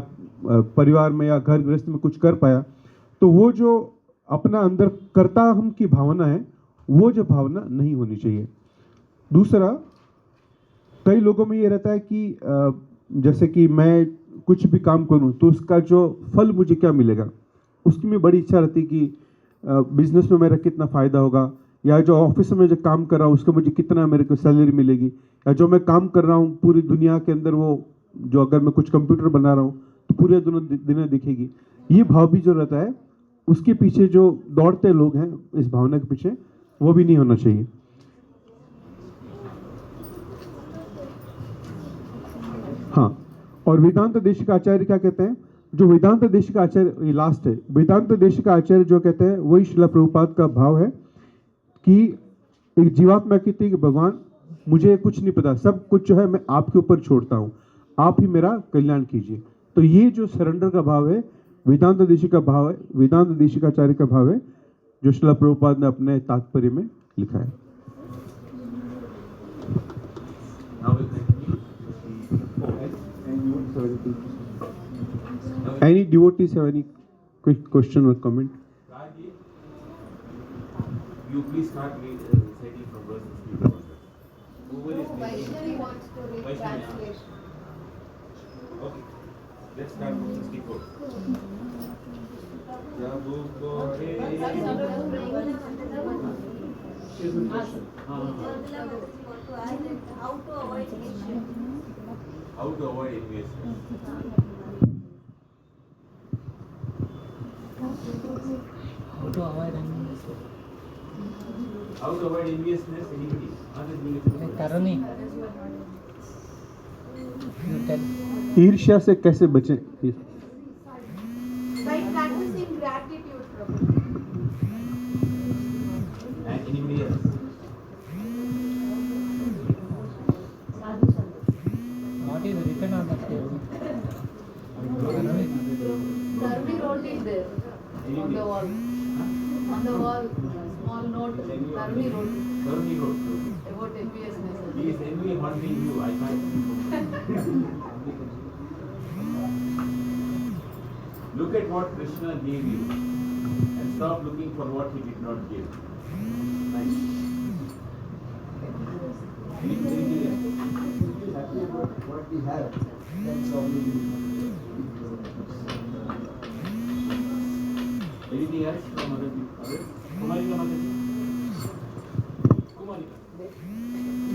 परिवार में या घर गृहस्थ में कुछ कर पाया, तो वो जो अपना अंदर करता हम की भावना है, वो जो भावना नहीं होनी चाहिए। दूसरा, कई लोगों में ये रहता है कि जैसे कि मैं कुछ भी काम करूं तो उसका जो फल मुझे क्या मिलेगा, उसकी में बड़ी इच्छा रहती है कि बिजनेस में मेरा कितना फ़ायदा होगा, या जो ऑफिस में जो काम कर रहा हूँ उसका मुझे कितना मेरे को सैलरी मिलेगी, या जो मैं काम कर रहा हूँ पूरी दुनिया के अंदर वो जो अगर मैं कुछ कंप्यूटर बना रहा हूँ तो पूरे दुनिया दिखेगी। ये भाव भी जो रहता है उसके पीछे जो दौड़ते लोग हैं इस भावना के पीछे, वो भी नहीं होना चाहिए। हाँ, और वेदांत देश का आचार्य क्या कहते हैं, जो वेदांत देश का आचार्य, ये लास्ट है, वेदांत देश का आचार्य जो कहते हैं वही श्रील प्रभुपाद का भाव है कि एक जीवात्मा कहती है कि भगवान मुझे कुछ नहीं पता, सब कुछ जो है मैं आपके ऊपर छोड़ता हूँ, आप ही मेरा कल्याण कीजिए। तो ये जो सरेंडर का भाव है, वेदांत देशी का भाव है, वेदांत देशी का आचार्य का भाव है, जो श्रील प्रभुपाद ने अपने तात्पर्य में लिखा है। Any devotees have any quick question or comment? You please start reciting from verse 50. Vaishnavi wants to read translation. Okay, let's start from 64. How to avoid enviousness? How to avoid enviousness? How to avoid enviousness? Anybody? Karani. You tell. ईर्ष्या से कैसे बचें? By practicing gratitude, Prabhu. And anybody else? What is written on the table? Karmi wrote it there on the wall. On the wall, small note. Karmi wrote it Karmi wrote. about enviousness. He is envy haunting you. I can't. Look at what Krishna gave you and stop looking for what he did not give. Nice. Anything else? Happy about what we have. That's all we need. Anything else from other people? Others? Kumarika Mataji? Kumarika.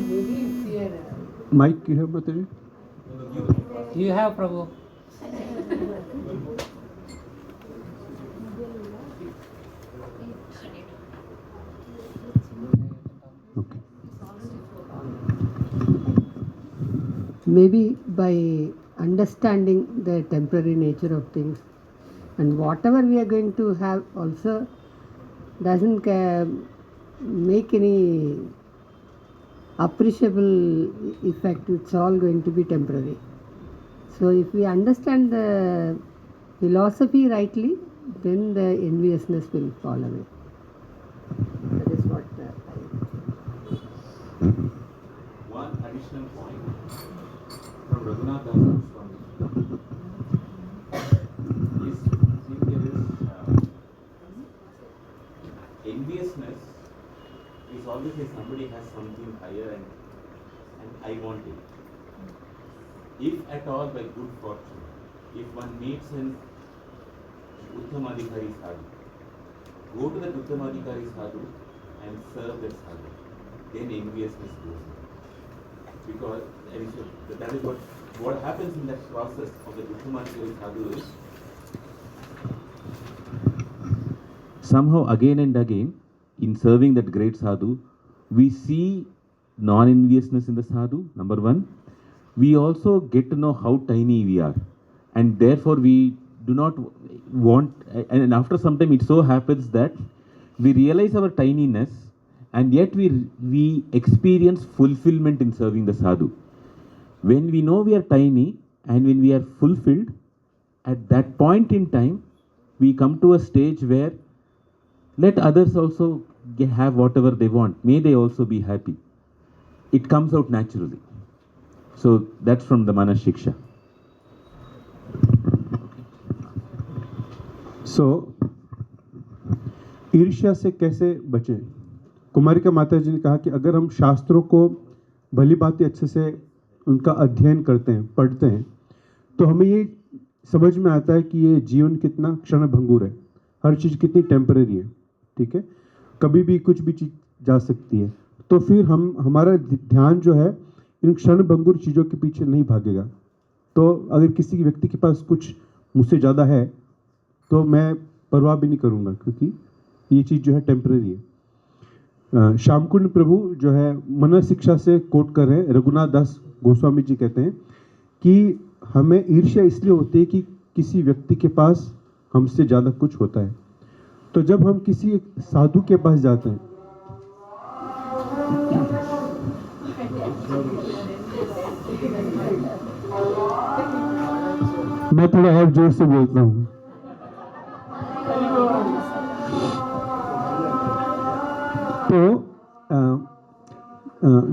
Maybe it's here. Mike, you have Mataji? You have, Prabhu. Maybe by understanding the temporary nature of things, and whatever we are going to have also doesn't make any appreciable effect. It's all going to be temporary. So if we understand the philosophy rightly, then the enviousness will fall away. That is what One additional point from Raghunath Das Swami. Yes, see, there is is always like somebody has something higher and I want it. If at all by good fortune, if one meets an Uttamadhikari sadhu, go to that Uttamadhikari sadhu and serve that sadhu, then enviousness goes away. Because that is what happens in that process of the Uttamadhikari sadhu is somehow again and again in serving that great sadhu, we see non-enviousness in the sadhu, number one. We also get to know how tiny we are, and therefore we do not want, and after some time it so happens that we realize our tininess and yet we experience fulfillment in serving the sadhu. When we know we are tiny and when we are fulfilled, at that point in time, we come to a stage where let others also have whatever they want. May they also be happy. It comes out naturally. So that's from the Manas Shiksha. So, ईर्ष्या से कैसे बचें? कुमारिका माता जी ने कहा कि अगर हम शास्त्रों को भली भांति अच्छे से उनका अध्ययन करते हैं, पढ़ते हैं, तो हमें ये समझ में आता है कि ये जीवन कितना क्षणभंगुर है, हर चीज़ कितनी टेम्परेरी है, ठीक है, कभी भी कुछ भी चीज़ जा सकती है. तो फिर हमारा ध्यान जो है इन क्षणभंगुर चीज़ों के पीछे नहीं भागेगा. तो अगर किसी व्यक्ति के पास कुछ मुझसे ज़्यादा है तो मैं परवाह भी नहीं करूँगा, क्योंकि ये चीज़ जो है टेम्परेरी है. श्यामकुंड प्रभु जो है मन शिक्षा से कोट कर रहे हैं, रघुनाथ दास गोस्वामी जी कहते हैं कि हमें ईर्ष्या इसलिए होती है कि किसी व्यक्ति के पास हमसे ज़्यादा कुछ होता है. तो जब हम किसी एक साधु के पास जाते हैं, मैं थोड़ा और जोर से बोलता हूँ.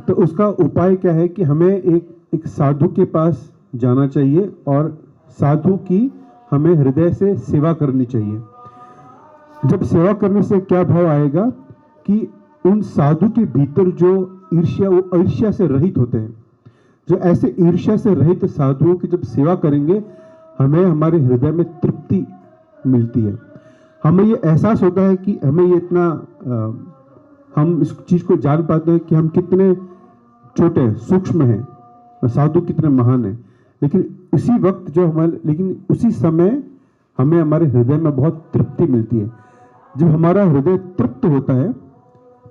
तो उसका उपाय क्या है कि हमें एक साधु के पास जाना चाहिए और साधु की हमें हृदय से सेवा करनी चाहिए. जब सेवा करने से क्या भाव आएगा कि उन साधु के भीतर जो ईर्ष्या, वो ईर्ष्या से रहित होते हैं. जो ऐसे ईर्ष्या से रहित साधुओं की जब सेवा करेंगे, हमें हमारे हृदय में तृप्ति मिलती है. हमें ये एहसास होता है कि हमें ये इतना हम इस चीज़ को जान पाते हैं कि हम कितने छोटे हैं, सूक्ष्म हैं, साधु कितने महान हैं. लेकिन उसी समय हमें हमारे हृदय में बहुत तृप्ति मिलती है. जब हमारा हृदय तृप्त होता है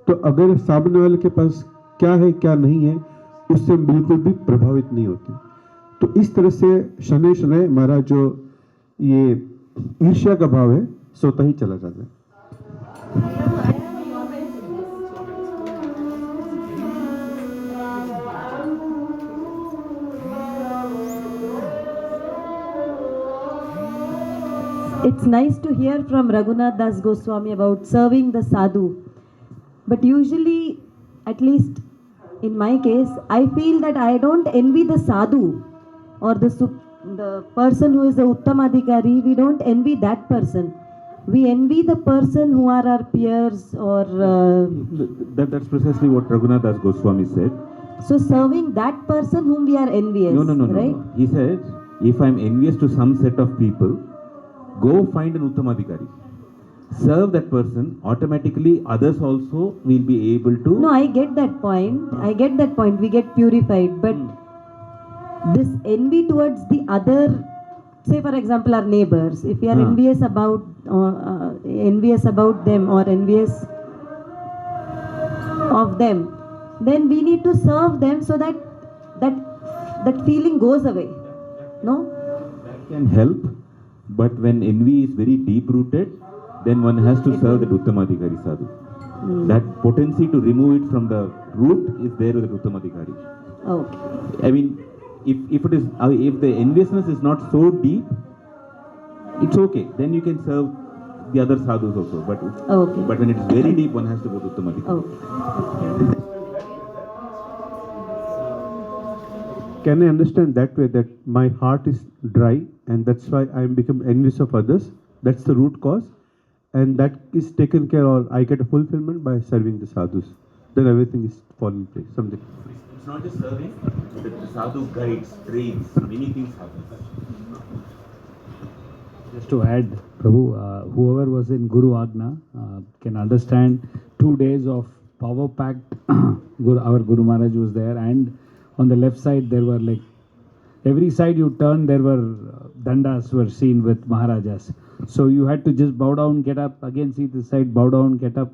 तो अगर सामने वाले के पास क्या है क्या नहीं है, उससे हम बिल्कुल भी प्रभावित नहीं होते. तो इस तरह से शनै शनै हमारा जो ये ईर्ष्या का भाव है सोता ही चला जाता है. It's nice to hear from Raghunath Das Goswami about serving the sadhu. But usually, at least in my case, I feel that I don't envy the sadhu or the person who is the Uttamadhikari. We don't envy that person. We envy the person who are our peers or... That's precisely what Raghunath Das Goswami said. So serving that person whom we are envious, right? No. He said, if I'm envious to some set of people, go find an Uttamadhikari. Serve that person, automatically others also will be able to... No, I get that point. We get purified. But this envy towards the other, say for example our neighbors, if we are envious about them or envious of them, then we need to serve them so that feeling goes away. No? That can help. But when envy is very deep rooted, then one has to serve the Uttamadhikari sadhu. That potency to remove it from the root is there with the Uttamadhikari. Okay. I mean, if the enviousness is not so deep, it's okay. Then you can serve the other sadhus also. But when it is very deep, one has to go to Uttamadhikari. Okay. Can I understand that way, that my heart is dry and that's why I am become envious of others? That's the root cause, and that is taken care of. I get a fulfillment by serving the sadhus. then everything is fall in place. Something. It's not just serving, the sadhu guides, trains, many things happen. Just to add, Prabhu, whoever was in Guru Agna can understand 2 days of power packed. Our Guru Maharaj was there, and on the left side there were like every side you turn there were dandas were seen with Maharajas. So you had to just bow down, get up, again see this side, bow down, get up.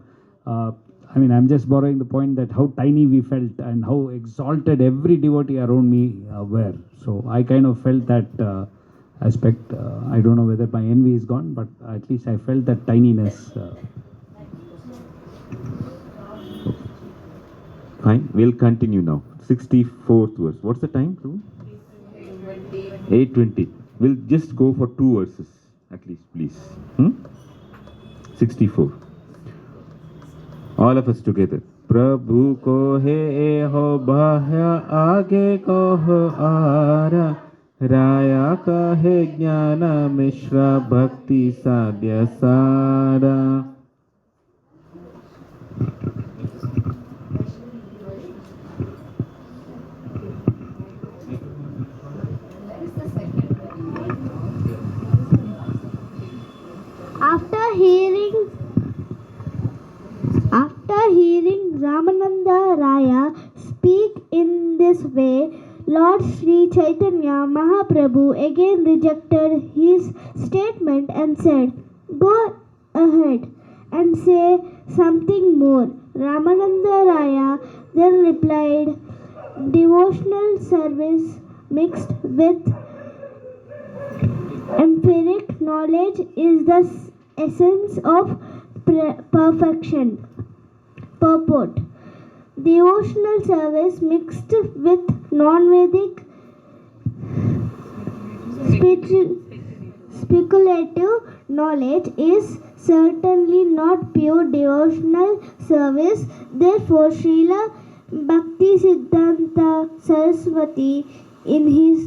I mean, I'm just borrowing the point that how tiny we felt and how exalted every devotee around me were. So I kind of felt that aspect. I don't know whether my envy is gone, but at least I felt that tininess. Fine, we'll continue now. 64th verse. What's the time, Prabhu? 8:20. We'll just go for 2 verses at least, please. 64. All of us together. Prabhu ko he ho bahya aage ko ho ara raya ka he jnana mishra bhakti sadhya sara. After hearing Ramananda Raya speak in this way, Lord Sri Caitanya Mahaprabhu again rejected his statement and said, "Go ahead and say something more." Ramananda Raya then replied, "Devotional service mixed with empiric knowledge is the essence of perfection." Purport: devotional service mixed with non-Vedic speculative knowledge is certainly not pure devotional service. Therefore, Srila Bhaktisiddhanta Saraswati in his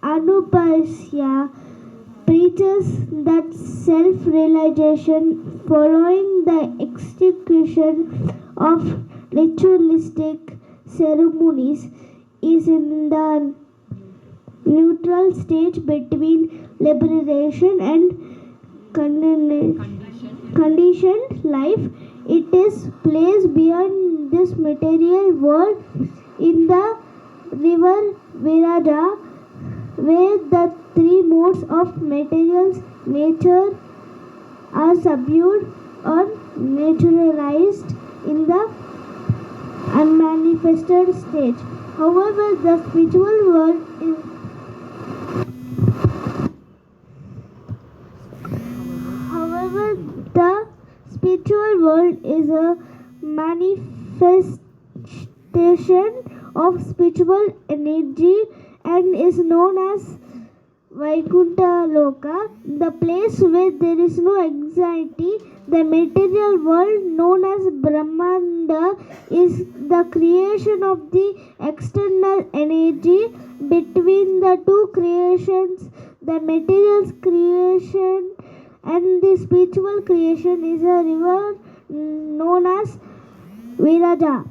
Anupasya preaches that self-realization following the execution of ritualistic ceremonies is in the neutral stage between liberation and conditioned life. It is placed beyond this material world in the river Viraja, where the 3 modes of material nature are subdued or naturalized in the unmanifested stage. However, the spiritual world is a manifestation of spiritual energy and is known as Vaikuntha Loka, the place where there is no anxiety. The material world, known as Brahmanda, is the creation of the external energy. Between the 2 creations, the material creation and the spiritual creation, is a river known as Viraja,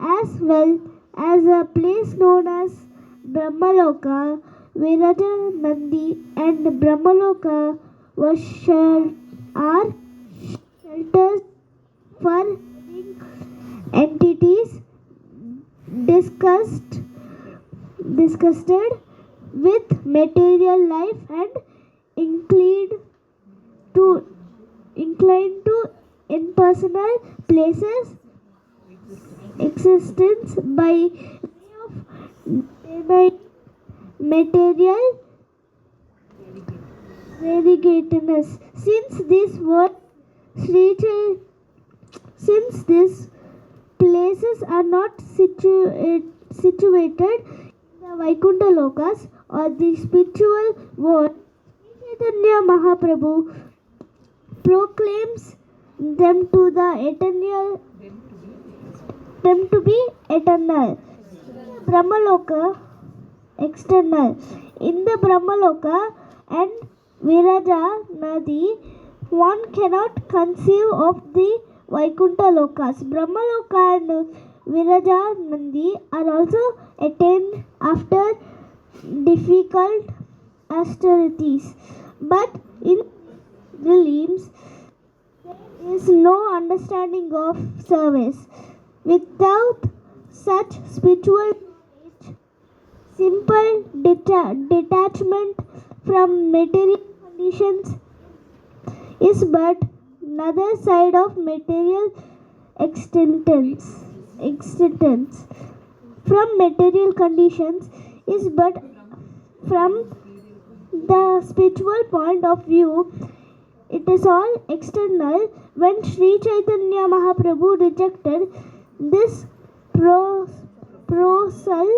as well as a place known as Brahmaloka. Viraja, Nandi and Brahmaloka are shelters for entities disgusted with material life and inclined to impersonal places existence by way of material variegatedness. Since these places are not situated in the Vaikuntha Lokas or the spiritual world, Chaitanya Mahaprabhu proclaims them to be eternal. Brahmaloka external. In the Brahmaloka and Viraja Nadi, one cannot conceive of the Vaikuntha Lokas. Brahmaloka and Viraja Nandi are also attained after difficult austerities. But in realms, there is no understanding of service. Without such spiritual knowledge, simple detachment from material conditions is but another side of material existence. From material conditions is but from the spiritual point of view, it is all external. When Sri Chaitanya Mahaprabhu rejected this proposal,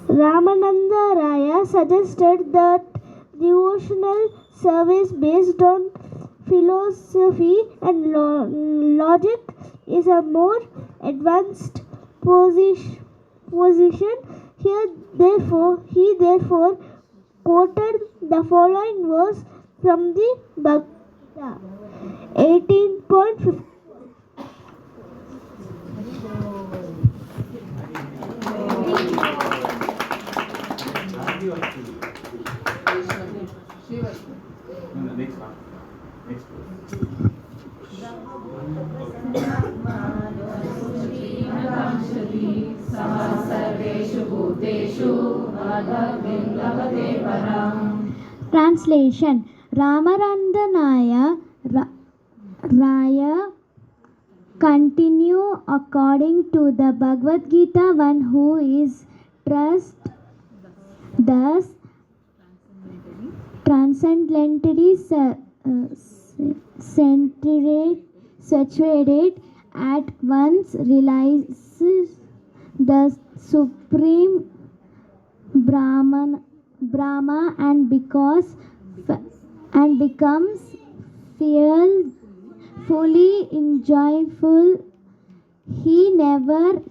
Ramananda Raya suggested that devotional service based on philosophy and logic is a more advanced position. He therefore quoted the following verse from the Bhagavad Gita 18.50. Translation. Ramarandanaya Raya continue according to the Bhagavad Gita, one who is trust thus transcendently saturated at once realizes the supreme Brahma and becomes fully enjoyful. He never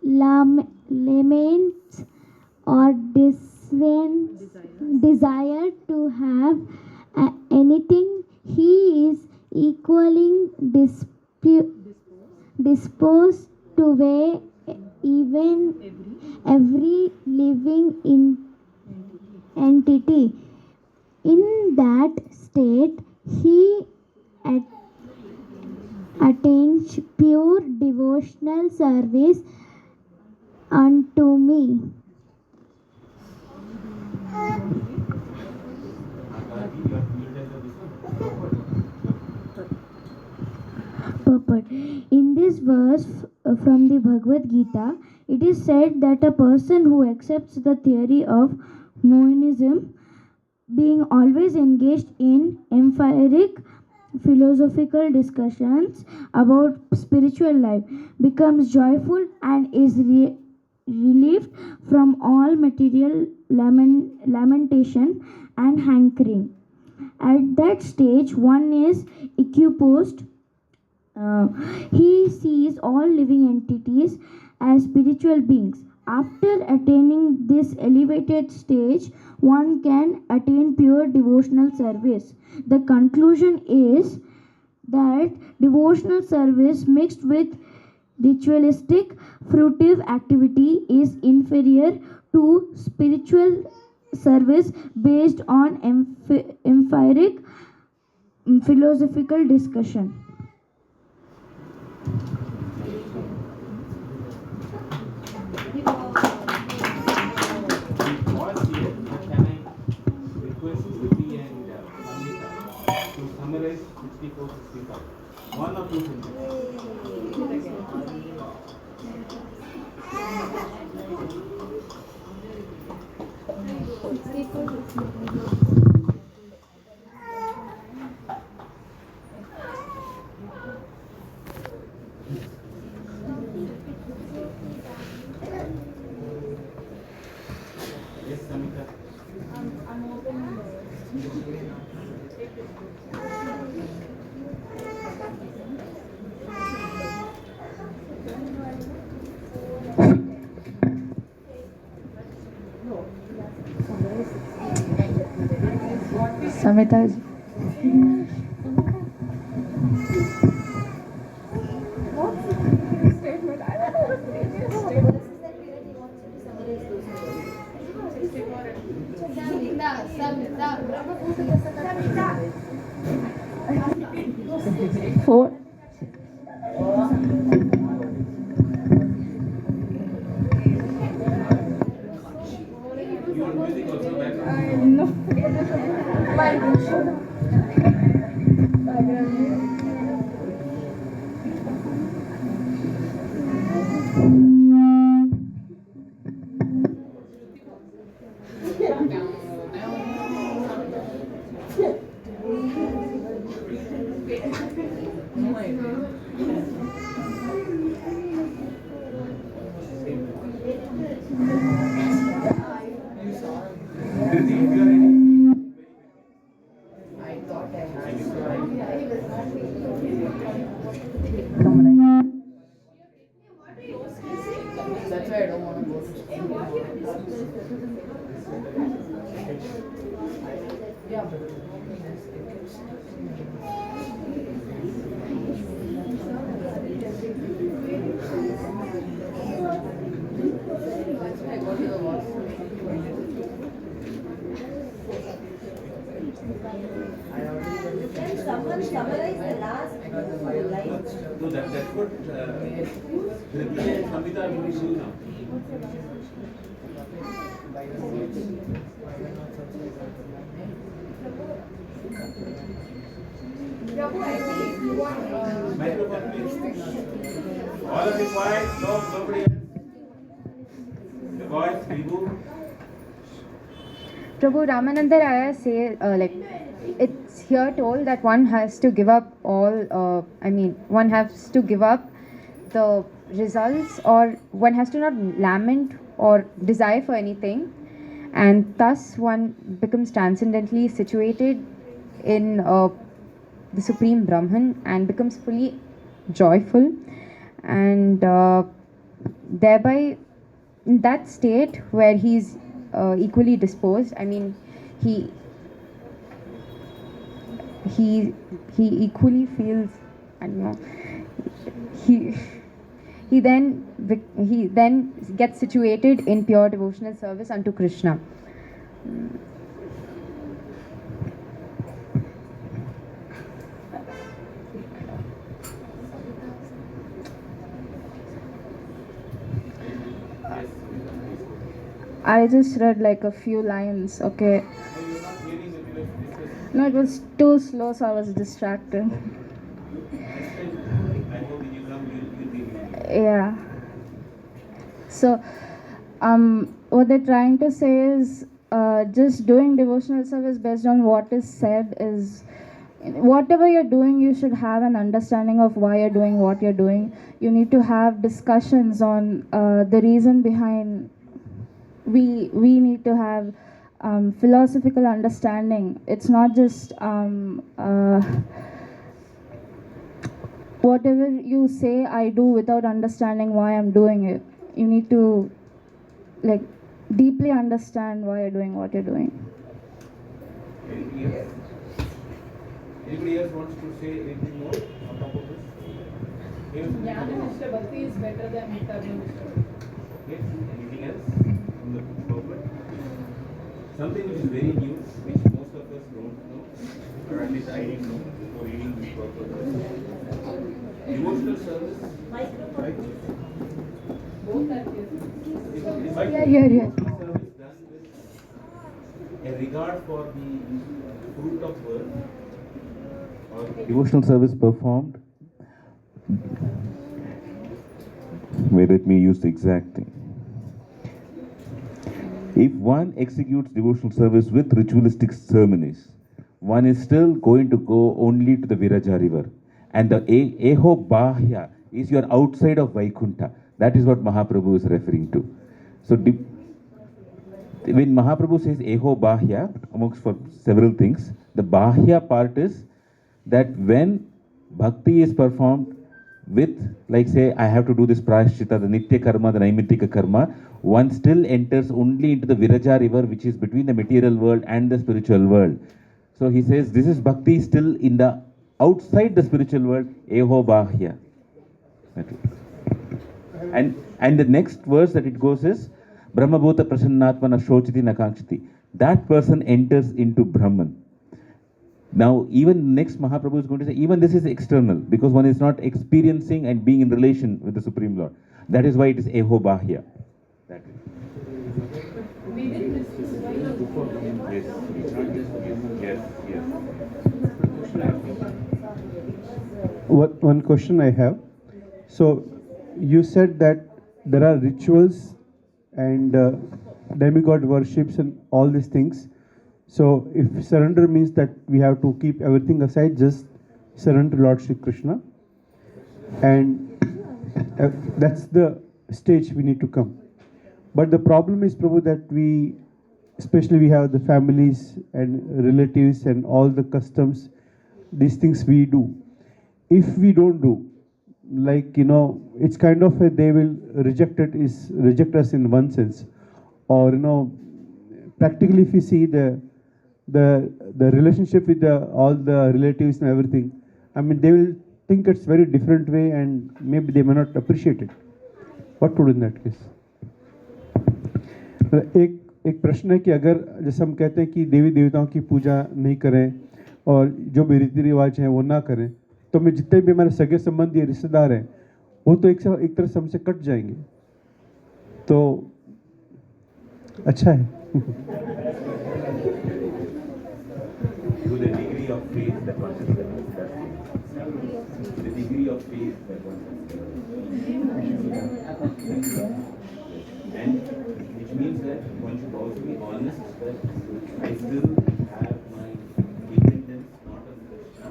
laments or desire to have anything. He is equally disposed to weigh even every living entity. In that state, he attains pure devotional service unto me. Purport. In this verse from the Bhagavad Gita, it is said that a person who accepts the theory of monism, being always engaged in empiric philosophical discussions about spiritual life, becomes joyful and is relieved from all material lamentation and hankering. At that stage, one is equiposed. He sees all living entities as spiritual beings. After attaining this elevated stage, one can attain pure devotional service. The conclusion is that devotional service mixed with ritualistic, fruitive activity is inferior to spiritual service based on empiric philosophical discussion. Pause here. Can I request Rupi and Amrita to summarize 64, 65? One or two sentences. Yes, Samita. I'm open. Samita ji. That's why I don't want to go to yeah. Can someone summarize the last line? No, that's what Caritamrita and Samhita will do now. Microphone, please. All of you quiet. No, nobody else. The voice, Vibu. Prabhu Ramananda Raya say like it's here told that one has to give up all one has to give up the results, or one has to not lament or desire for anything, and thus one becomes transcendently situated in the Supreme Brahman and becomes fully joyful, and thereby in that state where he's equally disposed, he equally feels, I don't know, he then gets situated in pure devotional service unto Krishna. I just read like a few lines, okay. No, it was too slow, so I was distracted. Yeah. So, what they're trying to say is just doing devotional service based on what is said is, whatever you're doing, you should have an understanding of why you're doing what you're doing. You need to have discussions on the reason behind. We need to have philosophical understanding. It's not just whatever you say I do without understanding why I'm doing it. You need to like deeply understand why you're doing what you're doing. Anybody else wants to say anything more on top of this? Jnana Bhakti is better than Karma. Yes, anything else from the pulpit? Something which is very new, which most of us don't know, or at least I didn't know before reading this pulpit. Devotional service. Right? Both are here. Yeah. Service done with a regard for the fruit of work, or devotional service performed. Wait, let me use the exact thing. If one executes devotional service with ritualistic ceremonies, one is still going to go only to the Viraja river. And the Eho Bahya is your outside of Vaikuntha. That is what Mahaprabhu is referring to. So when Mahaprabhu says Eho Bahya, amongst for several things, the Bahya part is that when bhakti is performed with, like say, I have to do this prayashchita, the nitya karma, the naimittika karma, one still enters only into the Viraja river, which is between the material world and the spiritual world. So he says, this is bhakti still in the outside the spiritual world, Eho Bahya. And the next verse that it goes is, Brahmabhuta Prasannatmana Shochiti Nakanchiti. That person enters into Brahman. Now, even next Mahaprabhu is going to say, even this is external, because one is not experiencing and being in relation with the Supreme Lord. That is why it is Eho Bahya. That is. Yes. One question I have. So, you said that there are rituals and demigod worships and all these things. So if surrender means that we have to keep everything aside, just surrender to Lord Shri Krishna, and that's the stage we need to come. But the problem is, Prabhu, that we, especially we have the families and relatives and all the customs, these things we do. If we don't do, like, it's kind of they will reject us in one sense, or practically if you see the relationship with all the relatives and everything, I mean, they will think it's very different way and maybe they may not appreciate it. What to do in that case? एक प्रश्न है कि अगर जैसे हम कहते हैं कि देवी देवताओं की पूजा नहीं करें और जो भी रीति रिवाज हैं वो ना करें, तो मैं जितने भी हमारे सगे संबंधी रिश्तेदार हैं वो तो एक तरह से हमसे कट जाएंगे, तो अच्छा है. To the degree of faith that one has developed, the degree of faith that one has developed. And which means that one should also be honest that I still have my dependence not on Krishna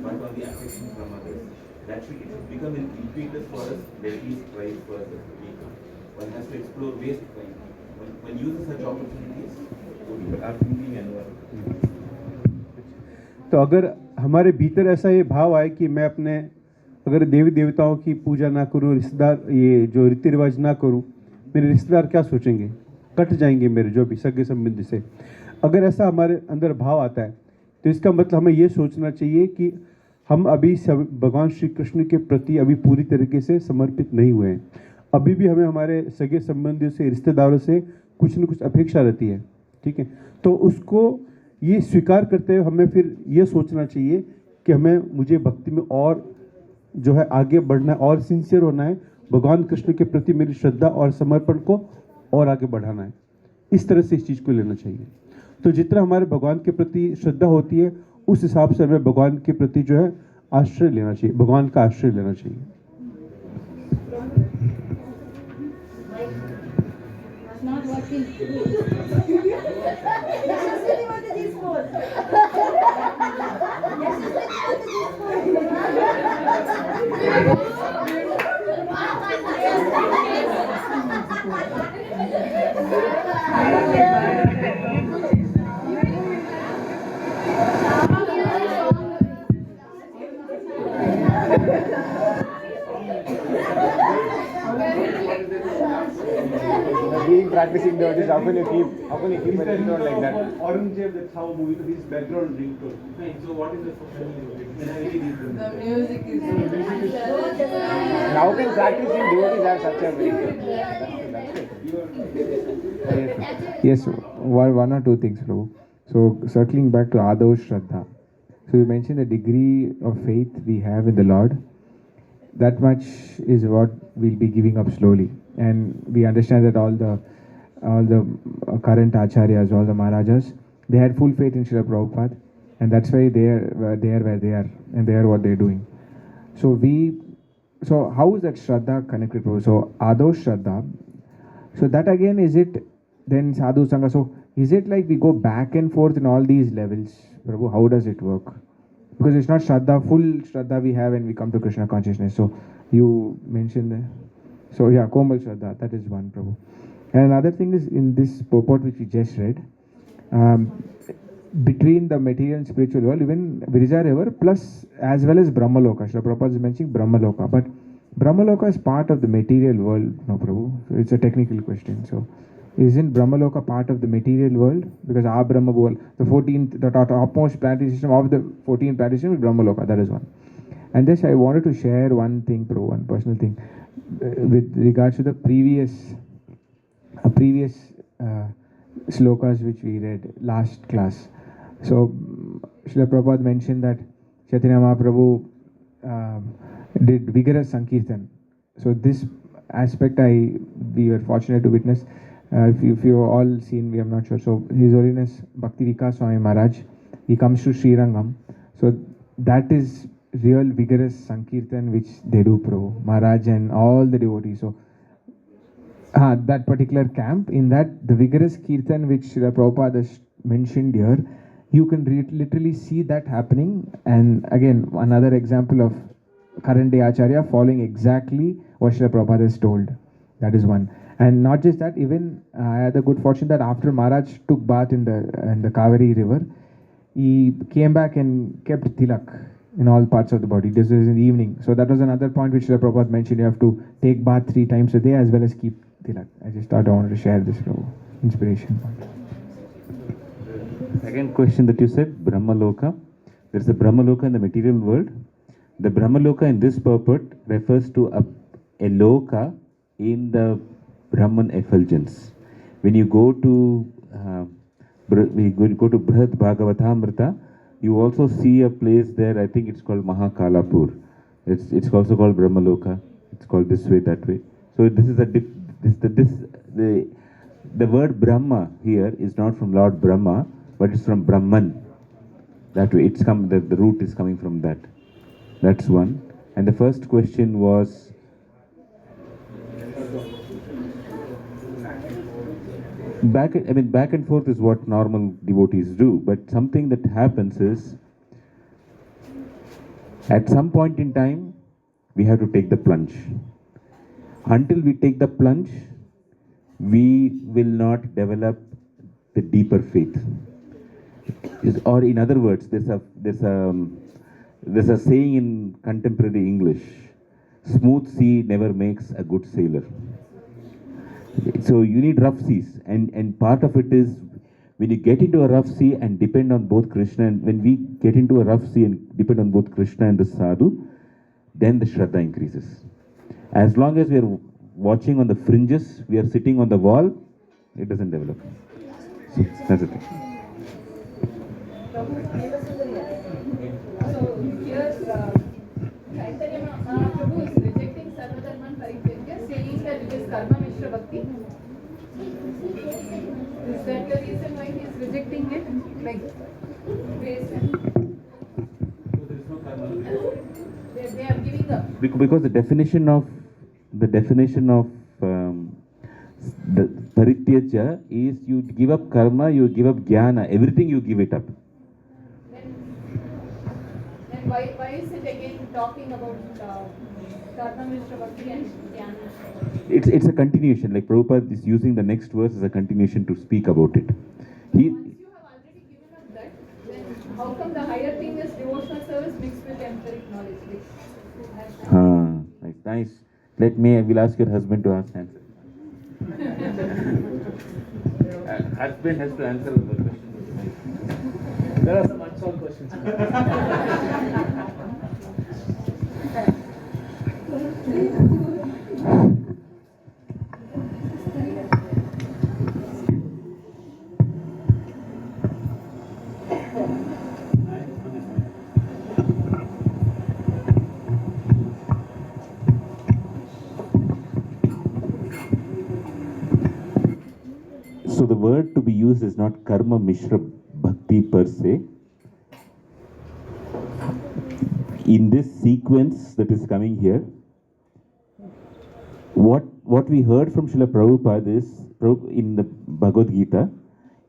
but on the affection from others. That should become an impetus for us that we strive further. One has to explore ways to find. One uses such opportunities to are thinking and working. तो अगर हमारे भीतर ऐसा ये भाव आए कि मैं अपने अगर देवी देवताओं की पूजा ना करूं, रिश्तेदार ये जो रीति रिवाज ना करूं, मेरे रिश्तेदार क्या सोचेंगे, कट जाएंगे मेरे जो भी सगे संबंधी से, अगर ऐसा हमारे अंदर भाव आता है तो इसका मतलब हमें ये सोचना चाहिए कि हम अभी भगवान श्री कृष्ण के प्रति अभी पूरी तरीके से समर्पित नहीं हुए हैं. अभी भी हमें हमारे सगे संबंधियों से, रिश्तेदारों से कुछ न कुछ अपेक्षा रहती है. ठीक है, तो उसको ये स्वीकार करते हुए हमें फिर ये सोचना चाहिए कि मुझे भक्ति में और जो है आगे बढ़ना है और सिंसियर होना है, भगवान कृष्ण के प्रति मेरी श्रद्धा और समर्पण को और आगे बढ़ाना है. इस तरह से इस चीज़ को लेना चाहिए. तो जितना हमारे भगवान के प्रति श्रद्धा होती है उस हिसाब से हमें भगवान के प्रति जो है आश्रय लेना चाहिए, भगवान का आश्रय लेना चाहिए. Being practicing devotees, how can you keep a ringtone like that? Aurangzeb, that's how his background ringtone. So what is the The music is. And how can practicing devotees have such a very Yes, one or two things, Prabhu. So circling back to Adav Shraddha. So you mentioned the degree of faith we have in the Lord. That much is what we'll be giving up slowly. And we understand that all the current acharyas, all the maharajas, they had full faith in Srila Prabhupada, and that's why they are where they are, and they are what they're doing. So how is that Shraddha connected, Prabhu? So Adav Shraddha, so that again, is it then Sadhu Sangha? So is it like we go back and forth in all these levels, Prabhu? How does it work? Because it's not Shraddha, full Shraddha we have when we come to Krishna consciousness. So you mentioned that. So yeah, Komal Shraddha, that is one, Prabhu. And another thing is in this purport which we just read, between the material and spiritual world, even Virija River plus as well as Brahmaloka. Srila Prabhupada is mentioning Brahmaloka, but Brahmaloka is part of the material world, no Prabhu. So it's a technical question. So isn't Brahmaloka part of the material world? Because our Brahma world, the topmost planetary system of the 14 planetary system is Brahmaloka, that is one. And this I wanted to share one thing, Prabhu, one personal thing, with regards to the previous slokas which we read last class. So Srila Prabhupada mentioned that Chaitanya Mahaprabhu did vigorous Sankirtan. So this aspect we were fortunate to witness. If you all seen, we are not sure. So His Holiness Bhakti Vikas Swami Maharaj, he comes to Srirangam. So that is real vigorous Sankirtan which they do, Prabhu, Maharaj and all the devotees. So that particular camp. In that, the vigorous kirtan which Srila Prabhupada has mentioned here, you can literally see that happening. And again, another example of current day Acharya following exactly what Srila Prabhupada has told. That is one. And not just that, even I had the good fortune that after Maharaj took bath in the Kaveri river, he came back and kept tilak in all parts of the body. This is in the evening. So that was another point which Srila Prabhupada mentioned. You have to take bath 3 times a day as well as keep tilak. I just thought I wanted to share this inspiration point. Second question that you said, Brahmaloka. There's a Brahmaloka in the material world. The Brahmaloka in this purport refers to a loka in the Brahman effulgence. When you go to Brihad Bhagavatamrita, you also see a place there. I think it's called Mahakalapur. It's also called Brahmaloka. It's called this way, that way. So this is the word Brahma here is not from Lord Brahma, but it's from Brahman. That way, the root is coming from that. That's one. And the first question was, back and forth is what normal devotees do, but something that happens is, at some point in time, we have to take the plunge. Until we take the plunge, we will not develop the deeper faith. Or in other words, there's a saying in contemporary English: smooth sea never makes a good sailor. So you need rough seas, and part of it is when you get into a rough sea and depend on both Krishna, and when we get into a rough sea and depend on both Krishna and the sadhu, then the Shraddha increases. As long as we are watching on the fringes, we are sitting on the wall, it doesn't develop. So that's the thing. So here, Caitanya Mahaprabhu is rejecting Sarvadharman Parityaja, saying that it is Karma Mishra Bhakti. Is that the reason why he is rejecting it? Like, they are giving up. Because the definition of the parityaja is you give up karma, you give up jnana, everything you give it up. Then why is it again talking about Karma Mishra Bhakti and Jnana? It's a continuation. Like Prabhupada is using the next verse as a continuation to speak about it. Once you have already given up that, then how come the higher thing is devotional service mixed with empiric knowledge? Nice. We'll ask your husband to answer. Husband has to answer the question. There are some unsolved questions. So the word to be used is not karma mishra bhakti per se. In this sequence that is coming here, what we heard from Srila Prabhupada is, in the Bhagavad Gita,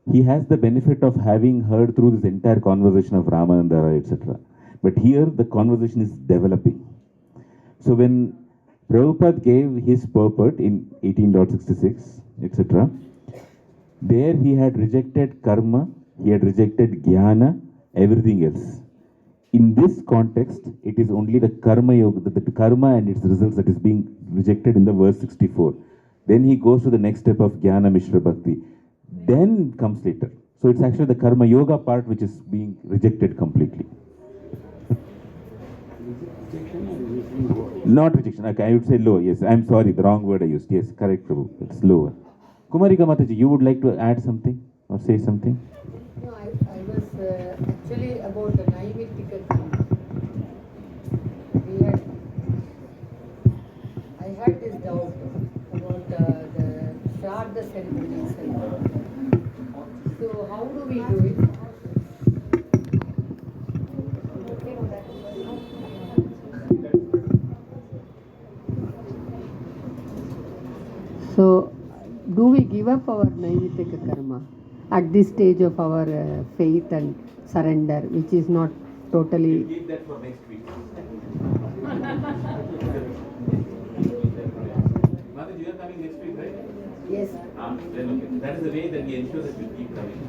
he has the benefit of having heard through this entire conversation of Ramananda, etc. But here the conversation is developing. So when Prabhupada gave his purport in 18.66, etc., there he had rejected karma, he had rejected jnana, everything else. In this context, it is only the karma yoga, the karma and its results that is being rejected in the verse 64. Then he goes to the next step of jnana mishra bhakti. Then comes later. So it's actually the karma yoga part which is being rejected completely. Not rejection. Okay, I would say low. Yes, I'm sorry, the wrong word I used. Yes, correct, Prabhu. It's lower. Kumarika Mataji, you would like to add something or say something? No, I was actually about the naivetical thing. I had this doubt about the Shraddha ceremony itself. So how do we do it? So, do we give up our naivitika karma at this stage of our faith and surrender, which is not totally. Keep that for next week. Mother, you are coming next week, right? Yes. Then okay. That is the way that we ensure that you keep coming.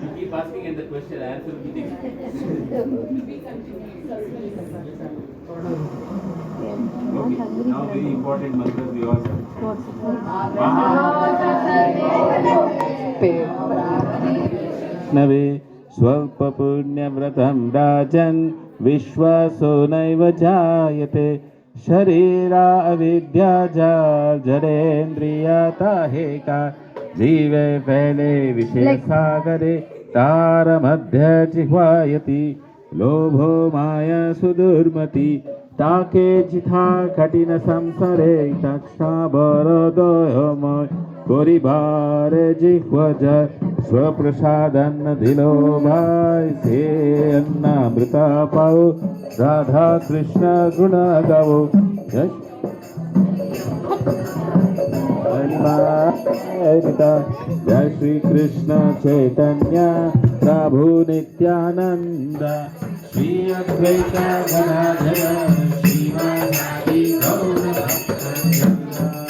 You keep asking and the question answer will be Okay. Now very important mantras we all have. Nave स्वल्पपुण्यव्रतं राजन् विश्वासो नैव जायते शरीरा अविद्या जडेन्द्रियता हेका जीवे फैले विषयसागरे तारमध्य जिह्वायति लोभो माया सुदुर्मति ताके जिथा कठिन संसारे तक्षा बरदोयमय परिवारे जिह्वज स्वप्रसादन्न दिलो भाई से अन्नामृता पाओ राधा कृष्ण गुण गाओ जय श्री कृष्ण चैतन्य प्रभु नित्यानंद श्री अद्वैत गदाधर श्रीवासादि